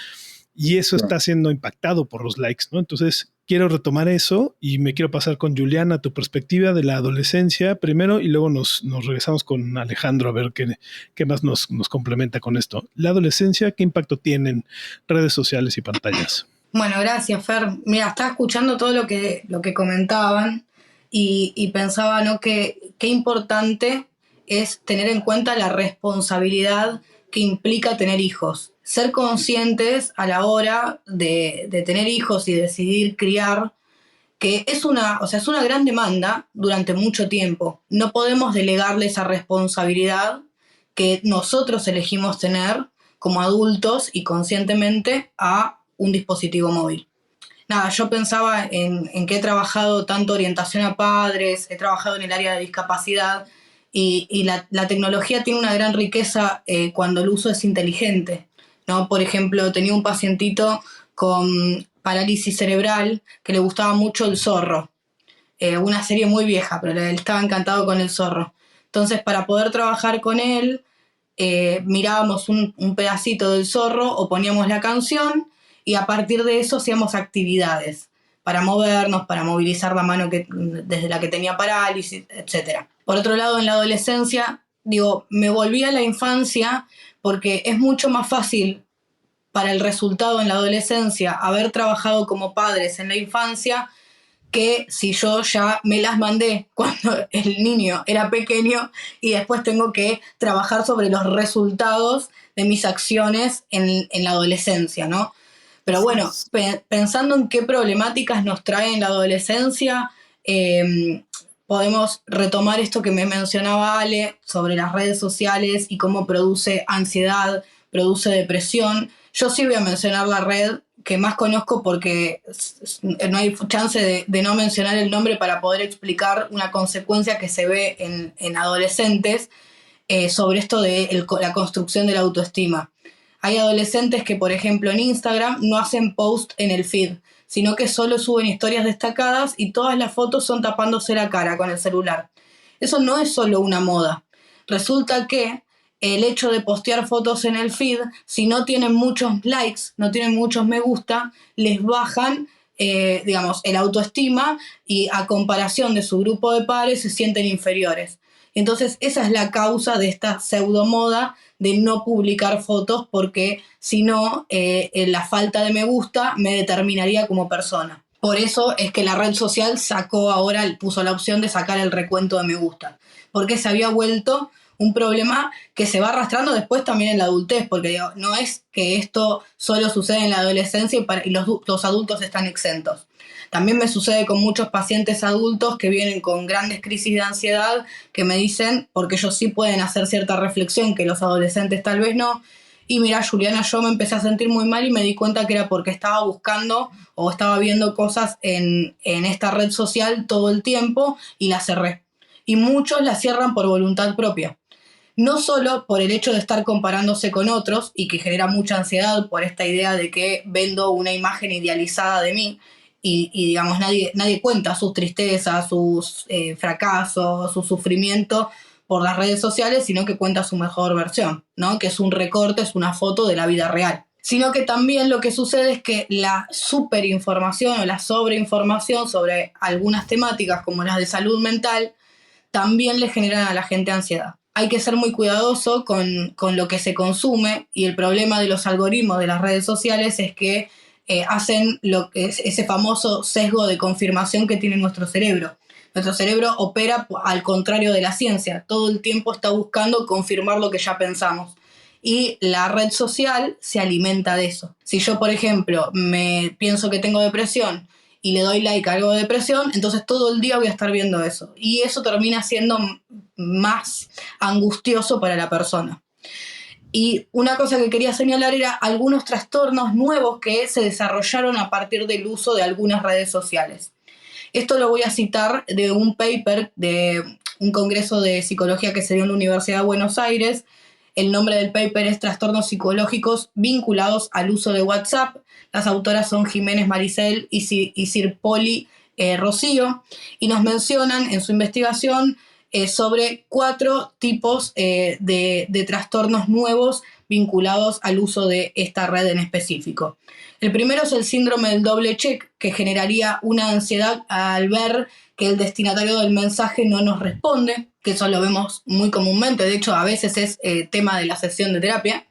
Y eso está siendo impactado por los likes, ¿no? Entonces, quiero retomar eso y me quiero pasar con Juliana, tu perspectiva de la adolescencia primero, y luego nos regresamos con Alejandro a ver qué más nos complementa con esto. La adolescencia, ¿qué impacto tienen redes sociales y pantallas? Bueno, gracias, Fer. Mira, estaba escuchando todo lo que comentaban y pensaba, ¿no?, que qué importante es tener en cuenta la responsabilidad que implica tener hijos. Ser conscientes a la hora de tener hijos y decidir criar, que es una gran demanda durante mucho tiempo. No podemos delegarle esa responsabilidad que nosotros elegimos tener como adultos y conscientemente a un dispositivo móvil. Nada, yo pensaba en que he trabajado tanto orientación a padres, he trabajado en el área de discapacidad y la tecnología tiene una gran riqueza cuando el uso es inteligente, ¿no? Por ejemplo, tenía un pacientito con parálisis cerebral que le gustaba mucho El Zorro, una serie muy vieja, pero él estaba encantado con El Zorro. Entonces, para poder trabajar con él, mirábamos un pedacito del Zorro o poníamos la canción y a partir de eso hacíamos actividades para movernos, para movilizar la mano desde la que tenía parálisis, etc. Por otro lado, en la adolescencia, me volví a la infancia porque es mucho más fácil para el resultado en la adolescencia haber trabajado como padres en la infancia que si yo ya me las mandé cuando el niño era pequeño y después tengo que trabajar sobre los resultados de mis acciones en la adolescencia, ¿no? Pero bueno, pensando en qué problemáticas nos trae en la adolescencia, podemos retomar esto que me mencionaba Ale sobre las redes sociales y cómo produce ansiedad, produce depresión. Yo sí voy a mencionar la red que más conozco porque no hay chance de no mencionar el nombre para poder explicar una consecuencia que se ve en adolescentes sobre esto de la construcción de la autoestima. Hay adolescentes que, por ejemplo, en Instagram no hacen post en el feed, sino que solo suben historias destacadas y todas las fotos son tapándose la cara con el celular. Eso no es solo una moda. Resulta que el hecho de postear fotos en el feed, si no tienen muchos likes, no tienen muchos me gusta, les bajan, el autoestima y a comparación de su grupo de pares se sienten inferiores. Entonces esa es la causa de esta pseudomoda de no publicar fotos porque si no, la falta de me gusta me determinaría como persona. Por eso es que la red social puso la opción de sacar el recuento de me gusta, porque se había vuelto un problema que se va arrastrando después también en la adultez, porque no es que esto solo sucede en la adolescencia y los adultos están exentos. También me sucede con muchos pacientes adultos que vienen con grandes crisis de ansiedad que me dicen, porque ellos sí pueden hacer cierta reflexión que los adolescentes tal vez no, y mira, Juliana, yo me empecé a sentir muy mal y me di cuenta que era porque estaba buscando o estaba viendo cosas en esta red social todo el tiempo y la cerré. Y muchos la cierran por voluntad propia. No solo por el hecho de estar comparándose con otros y que genera mucha ansiedad por esta idea de que vendo una imagen idealizada de mí y digamos, nadie cuenta sus tristezas, sus fracasos, su sufrimiento por las redes sociales, sino que cuenta su mejor versión, ¿no? Que es un recorte, es una foto de la vida real. Sino que también lo que sucede es que la superinformación o la sobreinformación sobre algunas temáticas como las de salud mental también le generan a la gente ansiedad. Hay que ser muy cuidadoso con lo que se consume y el problema de los algoritmos de las redes sociales es que hacen lo que es ese famoso sesgo de confirmación que tiene nuestro cerebro. Nuestro cerebro opera al contrario de la ciencia. Todo el tiempo está buscando confirmar lo que ya pensamos. Y la red social se alimenta de eso. Si yo, por ejemplo, me pienso que tengo depresión y le doy like a algo de depresión, entonces todo el día voy a estar viendo eso. Y eso termina siendo más angustioso para la persona. Y una cosa que quería señalar era algunos trastornos nuevos que se desarrollaron a partir del uso de algunas redes sociales. Esto lo voy a citar de un paper de un congreso de psicología que se dio en la Universidad de Buenos Aires. El nombre del paper es Trastornos psicológicos vinculados al uso de WhatsApp. Las autoras son Jiménez Maricel y Sir Poli Rocío, y nos mencionan en su investigación sobre 4 tipos de trastornos nuevos vinculados al uso de esta red en específico. El primero es el síndrome del doble check, que generaría una ansiedad al ver que el destinatario del mensaje no nos responde, que eso lo vemos muy comúnmente, de hecho a veces es tema de la sesión de terapia.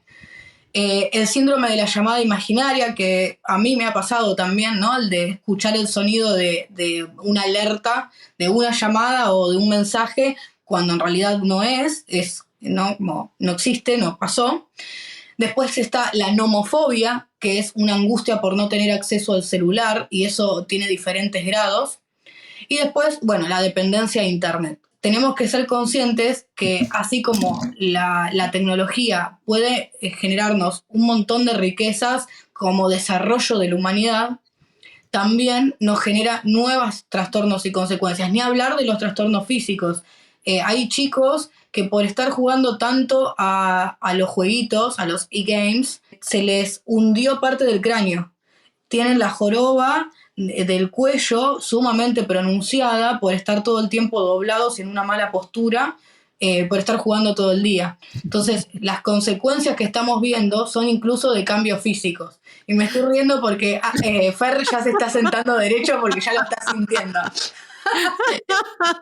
El síndrome de la llamada imaginaria, que a mí me ha pasado también, ¿no? El de escuchar el sonido de una alerta, de una llamada o de un mensaje, cuando en realidad no no existe, no pasó. Después está la nomofobia, que es una angustia por no tener acceso al celular, y eso tiene diferentes grados. Y después, bueno, la dependencia de Internet. Tenemos que ser conscientes que así como la tecnología puede generarnos un montón de riquezas como desarrollo de la humanidad, también nos genera nuevos trastornos y consecuencias. Ni hablar de los trastornos físicos. Hay chicos que por estar jugando tanto a los jueguitos, a los e-games, se les hundió parte del cráneo. Tienen la joroba del cuello sumamente pronunciada por estar todo el tiempo doblados en una mala postura, por estar jugando todo el día. Entonces, las consecuencias que estamos viendo son incluso de cambios físicos. Y me estoy riendo porque Fer ya se está sentando derecho porque ya lo está sintiendo.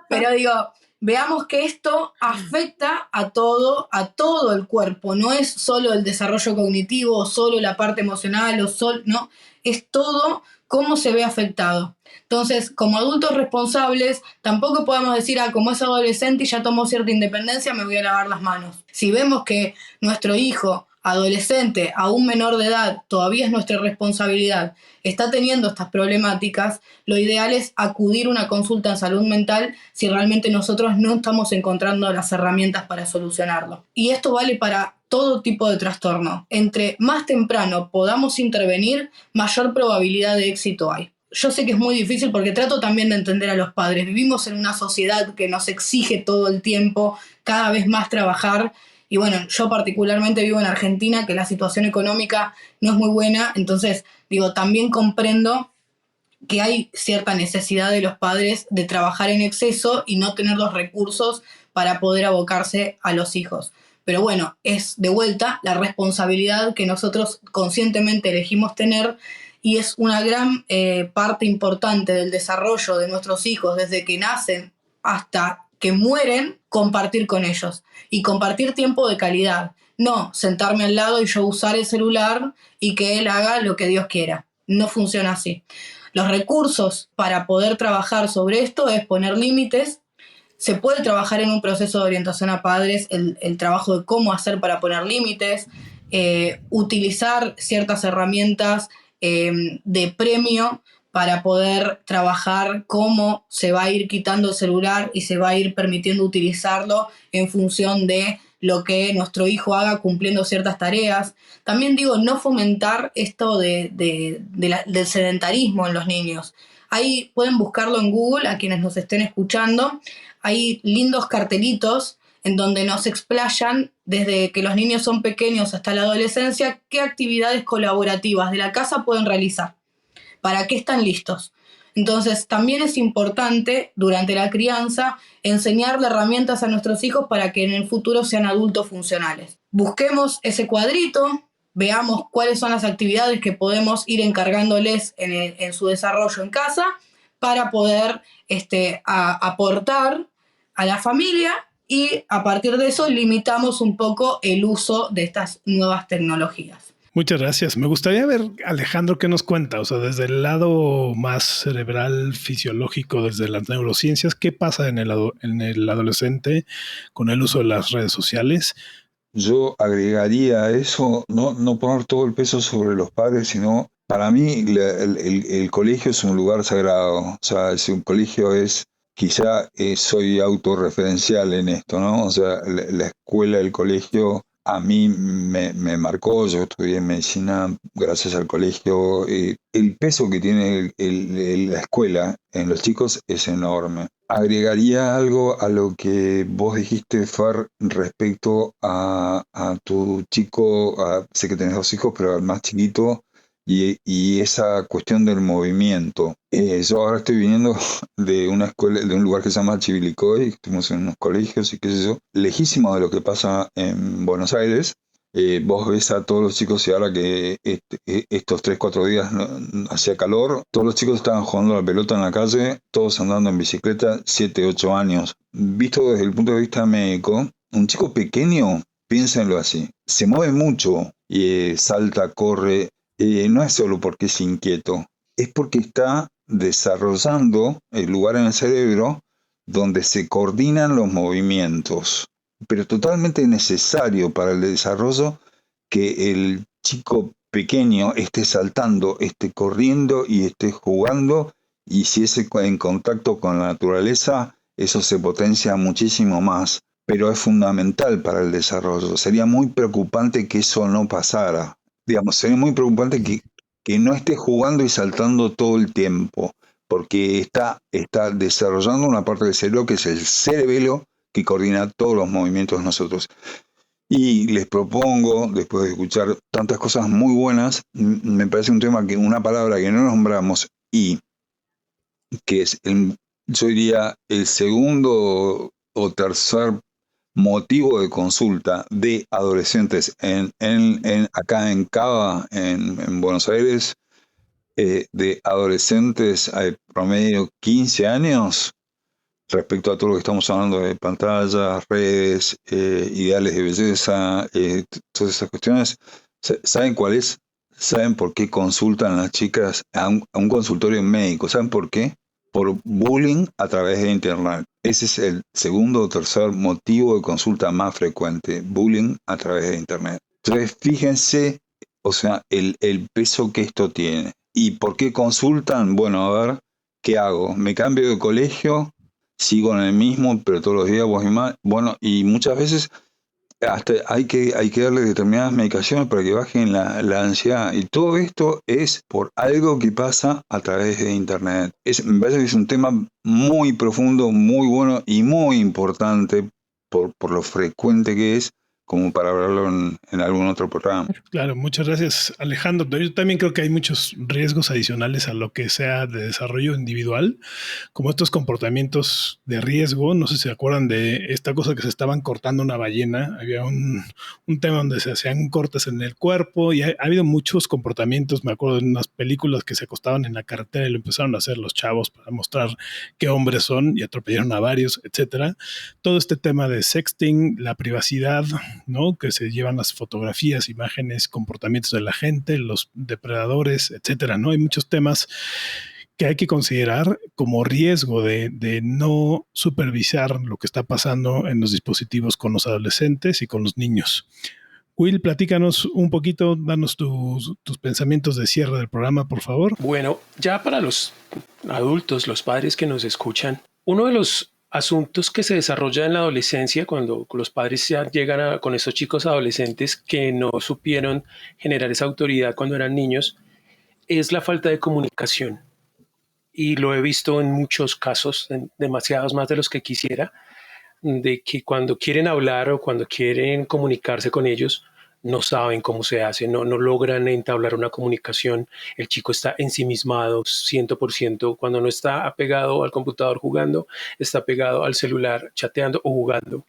Pero digo, veamos que esto afecta a todo el cuerpo. No es solo el desarrollo cognitivo, o solo la parte emocional, no. Es todo cómo se ve afectado. Entonces, como adultos responsables, tampoco podemos decir, como es adolescente y ya tomó cierta independencia, me voy a lavar las manos. Si vemos que nuestro hijo, adolescente, aún menor de edad, todavía es nuestra responsabilidad, está teniendo estas problemáticas, lo ideal es acudir a una consulta en salud mental si realmente nosotros no estamos encontrando las herramientas para solucionarlo. Y esto vale para todo tipo de trastorno. Entre más temprano podamos intervenir, mayor probabilidad de éxito hay. Yo sé que es muy difícil porque trato también de entender a los padres. Vivimos en una sociedad que nos exige todo el tiempo, cada vez más trabajar. Y bueno, yo particularmente vivo en Argentina, que la situación económica no es muy buena. Entonces, también comprendo que hay cierta necesidad de los padres de trabajar en exceso y no tener los recursos para poder abocarse a los hijos. Pero bueno, es de vuelta la responsabilidad que nosotros conscientemente elegimos tener, y es una gran parte importante del desarrollo de nuestros hijos desde que nacen hasta que mueren, compartir con ellos y compartir tiempo de calidad. No sentarme al lado y yo usar el celular y que él haga lo que Dios quiera. No funciona así. Los recursos para poder trabajar sobre esto es poner límites. Se puede trabajar en un proceso de orientación a padres, el trabajo de cómo hacer para poner límites, utilizar ciertas herramientas de premio para poder trabajar cómo se va a ir quitando el celular y se va a ir permitiendo utilizarlo en función de lo que nuestro hijo haga cumpliendo ciertas tareas. También no fomentar esto del sedentarismo en los niños. Ahí pueden buscarlo en Google, a quienes nos estén escuchando. Hay lindos cartelitos en donde nos explayan desde que los niños son pequeños hasta la adolescencia qué actividades colaborativas de la casa pueden realizar, para qué están listos. Entonces, también es importante durante la crianza enseñarle herramientas a nuestros hijos para que en el futuro sean adultos funcionales. Busquemos ese cuadrito, veamos cuáles son las actividades que podemos ir encargándoles en su desarrollo en casa para poder aportar a la familia, y a partir de eso limitamos un poco el uso de estas nuevas tecnologías. Muchas gracias. Me gustaría ver, Alejandro, qué nos cuenta, o sea, desde el lado más cerebral, fisiológico, desde las neurociencias, ¿qué pasa en el adolescente con el uso de las redes sociales? Yo agregaría a eso, no poner todo el peso sobre los padres, sino, para mí, el colegio es un lugar sagrado. O sea, si un colegio es, quizá soy autorreferencial en esto, ¿no? O sea, la escuela, el colegio, a mí me marcó. Yo estudié medicina gracias al colegio. El peso que tiene la escuela en los chicos es enorme. Agregaría algo a lo que vos dijiste, Fer, respecto a tu chico. Sé que tenés 2 hijos, pero al más chiquito, y esa cuestión del movimiento. Yo ahora estoy viniendo de una escuela, de un lugar que se llama Chivilcoy. Estuvimos en unos colegios y qué sé yo, lejísimo de lo que pasa en Buenos Aires. Vos ves a todos los chicos, y ahora que estos 3-4 días hacía calor, todos los chicos estaban jugando a la pelota en la calle, todos andando en bicicleta, 7-8 años. Visto desde el punto de vista médico, un chico pequeño, piénsenlo así, se mueve mucho, salta, corre. No es solo porque es inquieto, es porque está desarrollando el lugar en el cerebro donde se coordinan los movimientos, pero totalmente necesario para el desarrollo que el chico pequeño esté saltando, esté corriendo y esté jugando, y si es en contacto con la naturaleza, eso se potencia muchísimo más, pero es fundamental para el desarrollo. Sería muy preocupante que eso no pasara. Sería muy preocupante que no esté jugando y saltando todo el tiempo, porque está desarrollando una parte del cerebro que es el cerebelo, que coordina todos los movimientos de nosotros. Y les propongo, después de escuchar tantas cosas muy buenas, me parece un tema, una palabra que no nombramos, y que es, yo diría, el segundo o tercer motivo de consulta de adolescentes acá en Cava, en Buenos Aires, de adolescentes al promedio 15 años, respecto a todo lo que estamos hablando de pantallas, redes, ideales de belleza, todas esas cuestiones. ¿Saben cuál es? ¿saben por qué consultan las chicas a un consultorio médico? ¿Saben por qué? Por bullying a través de Internet. Ese es el segundo o tercer motivo de consulta más frecuente, bullying a través de Internet. Entonces, fíjense, o sea, el peso que esto tiene. ¿Y por qué consultan? Bueno, a ver, ¿qué hago? ¿Me cambio de colegio? ¿Sigo en el mismo, pero todos los días voy mal? Bueno, y muchas veces hasta hay que darle determinadas medicaciones para que bajen la ansiedad. Y todo esto es por algo que pasa a través de Internet. Me parece que es un tema muy profundo, muy bueno y muy importante por lo frecuente que es, como para hablarlo en algún otro programa. Claro, muchas gracias, Alejandro. Yo también creo que hay muchos riesgos adicionales a lo que sea de desarrollo individual, como estos comportamientos de riesgo. No sé si se acuerdan de esta cosa que se estaban cortando una ballena. Había un tema donde se hacían cortes en el cuerpo y ha habido muchos comportamientos. Me acuerdo de unas películas que se acostaban en la carretera y lo empezaron a hacer los chavos para mostrar qué hombres son y atropellaron a varios, etcétera. Todo este tema de sexting, la privacidad, ¿no? Que se llevan las fotografías, imágenes, comportamientos de la gente, los depredadores, etcétera, ¿no? Hay muchos temas que hay que considerar como riesgo de no supervisar lo que está pasando en los dispositivos con los adolescentes y con los niños. Will, platícanos un poquito, danos tus pensamientos de cierre del programa, por favor. Bueno, ya para los adultos, los padres que nos escuchan, uno de los asuntos que se desarrolla en la adolescencia, cuando los padres ya llegan con esos chicos adolescentes que no supieron generar esa autoridad cuando eran niños, es la falta de comunicación. Y lo he visto en muchos casos, en demasiados más de los que quisiera, de que cuando quieren hablar o cuando quieren comunicarse con ellos, no saben cómo se hace, no logran entablar una comunicación. El chico está ensimismado 100%, cuando no está apegado al computador jugando, está pegado al celular chateando o jugando.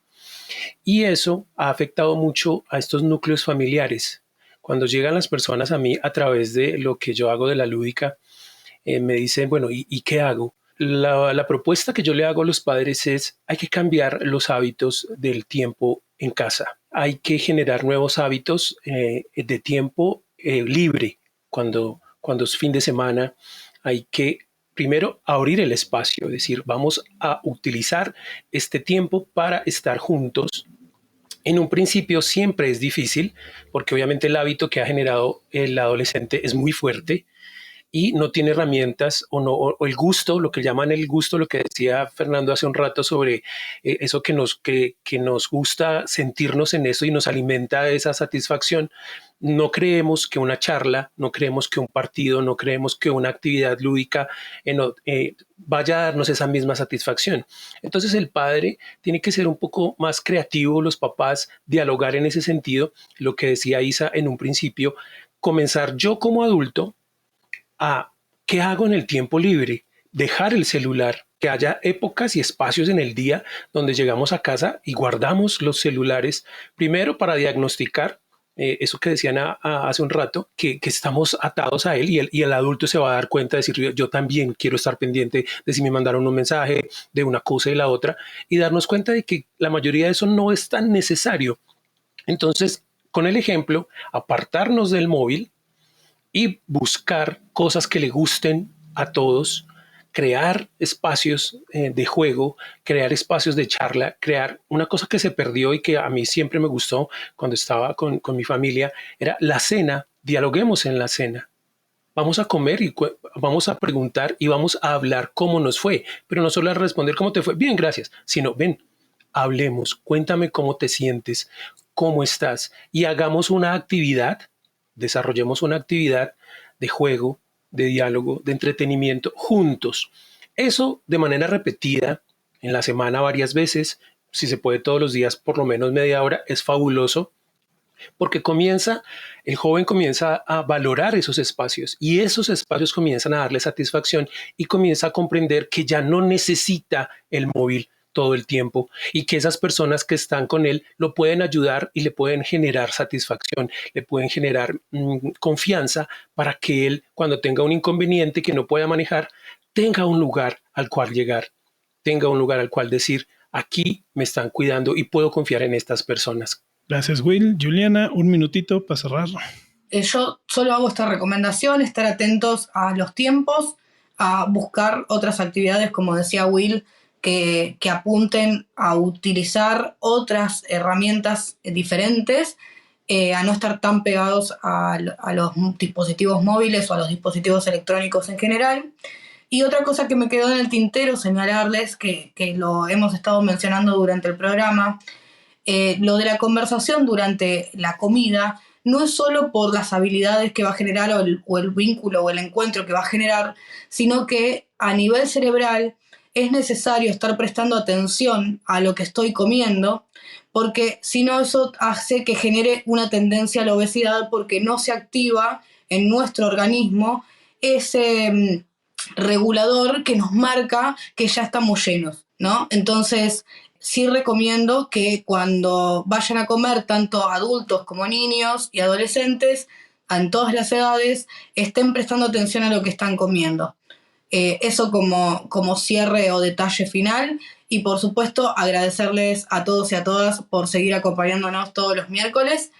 Y eso ha afectado mucho a estos núcleos familiares. Cuando llegan las personas a mí a través de lo que yo hago de la lúdica, me dicen, bueno, ¿y qué hago? La propuesta que yo le hago a los padres es, hay que cambiar los hábitos del tiempo en casa. Hay que generar nuevos hábitos de tiempo libre. Cuando es fin de semana, hay que primero abrir el espacio, es decir, vamos a utilizar este tiempo para estar juntos. En un principio siempre es difícil, porque obviamente el hábito que ha generado el adolescente es muy fuerte y no tiene herramientas o el gusto, lo que llaman el gusto, lo que decía Fernando hace un rato sobre eso que nos gusta sentirnos en eso y nos alimenta esa satisfacción. No creemos que una charla, no creemos que un partido, no creemos que una actividad lúdica vaya a darnos esa misma satisfacción. Entonces el padre tiene que ser un poco más creativo, los papás dialogar en ese sentido, lo que decía Isa en un principio, comenzar yo como adulto a qué hago en el tiempo libre, dejar el celular, que haya épocas y espacios en el día donde llegamos a casa y guardamos los celulares, primero para diagnosticar eso que decían hace un rato, que estamos atados a él y el adulto se va a dar cuenta de decir, yo también quiero estar pendiente de si me mandaron un mensaje, de una cosa y la otra, y darnos cuenta de que la mayoría de eso no es tan necesario. Entonces, con el ejemplo, apartarnos del móvil y buscar cosas que le gusten a todos, crear espacios de juego, crear espacios de charla, crear una cosa que se perdió y que a mí siempre me gustó cuando estaba con mi familia, era la cena. Dialoguemos en la cena. Vamos a comer y vamos a preguntar y vamos a hablar cómo nos fue, pero no solo a responder cómo te fue, bien, gracias, sino ven, hablemos, cuéntame cómo te sientes, cómo estás y hagamos una actividad. Desarrollemos una actividad de juego, de diálogo, de entretenimiento juntos. Eso de manera repetida en la semana varias veces, si se puede todos los días por lo menos media hora, es fabuloso porque el joven comienza a valorar esos espacios y esos espacios comienzan a darle satisfacción y comienza a comprender que ya no necesita el móvil todo el tiempo y que esas personas que están con él lo pueden ayudar y le pueden generar satisfacción, le pueden generar confianza para que él, cuando tenga un inconveniente que no pueda manejar, tenga un lugar al cual llegar, tenga un lugar al cual decir, aquí me están cuidando y puedo confiar en estas personas. Gracias, Will. Juliana, un minutito para cerrar. yo solo hago esta recomendación, estar atentos a los tiempos, a buscar otras actividades, como decía Will, que apunten a utilizar otras herramientas diferentes, a no estar tan pegados a los dispositivos móviles o a los dispositivos electrónicos en general. Y otra cosa que me quedó en el tintero, señalarles, que lo hemos estado mencionando durante el programa, lo de la conversación durante la comida no es solo por las habilidades que va a generar o el vínculo o el encuentro que va a generar, sino que a nivel cerebral es necesario estar prestando atención a lo que estoy comiendo, porque si no eso hace que genere una tendencia a la obesidad, porque no se activa en nuestro organismo ese regulador que nos marca que ya estamos llenos, ¿no? Entonces, sí recomiendo que cuando vayan a comer, tanto adultos como niños y adolescentes, en todas las edades, estén prestando atención a lo que están comiendo. Eso como cierre o detalle final. Y por supuesto, agradecerles a todos y a todas por seguir acompañándonos todos los miércoles.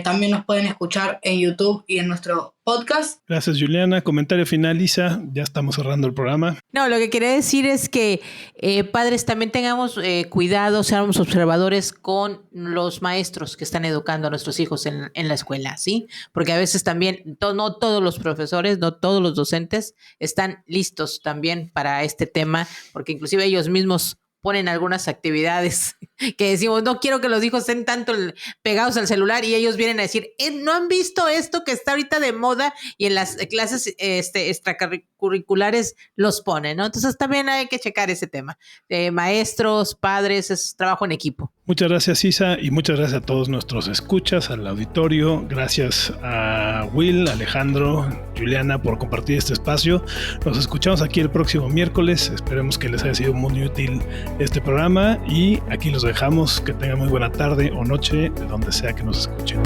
También nos pueden escuchar en YouTube y en nuestro podcast. Gracias, Juliana. Comentario final, Isa. Ya estamos cerrando el programa. No, lo que quería decir es que padres también tengamos cuidado, seamos observadores con los maestros que están educando a nuestros hijos en la escuela, ¿sí? Porque a veces también no todos los profesores, no todos los docentes están listos también para este tema, porque inclusive ellos mismos ponen algunas actividades que decimos, no quiero que los hijos estén tanto pegados al celular, y ellos vienen a decir, ¿no han visto esto que está ahorita de moda? Y en las clases extracurriculares los ponen, ¿no? Entonces también hay que checar ese tema. Maestros, padres, es trabajo en equipo. Muchas gracias, Isa, y muchas gracias a todos nuestros escuchas, al auditorio. Gracias a Will, Alejandro, Juliana por compartir este espacio. Nos escuchamos aquí el próximo miércoles. Esperemos que les haya sido muy útil este programa y aquí los dejamos. Que tengan muy buena tarde o noche de donde sea que nos escuchen.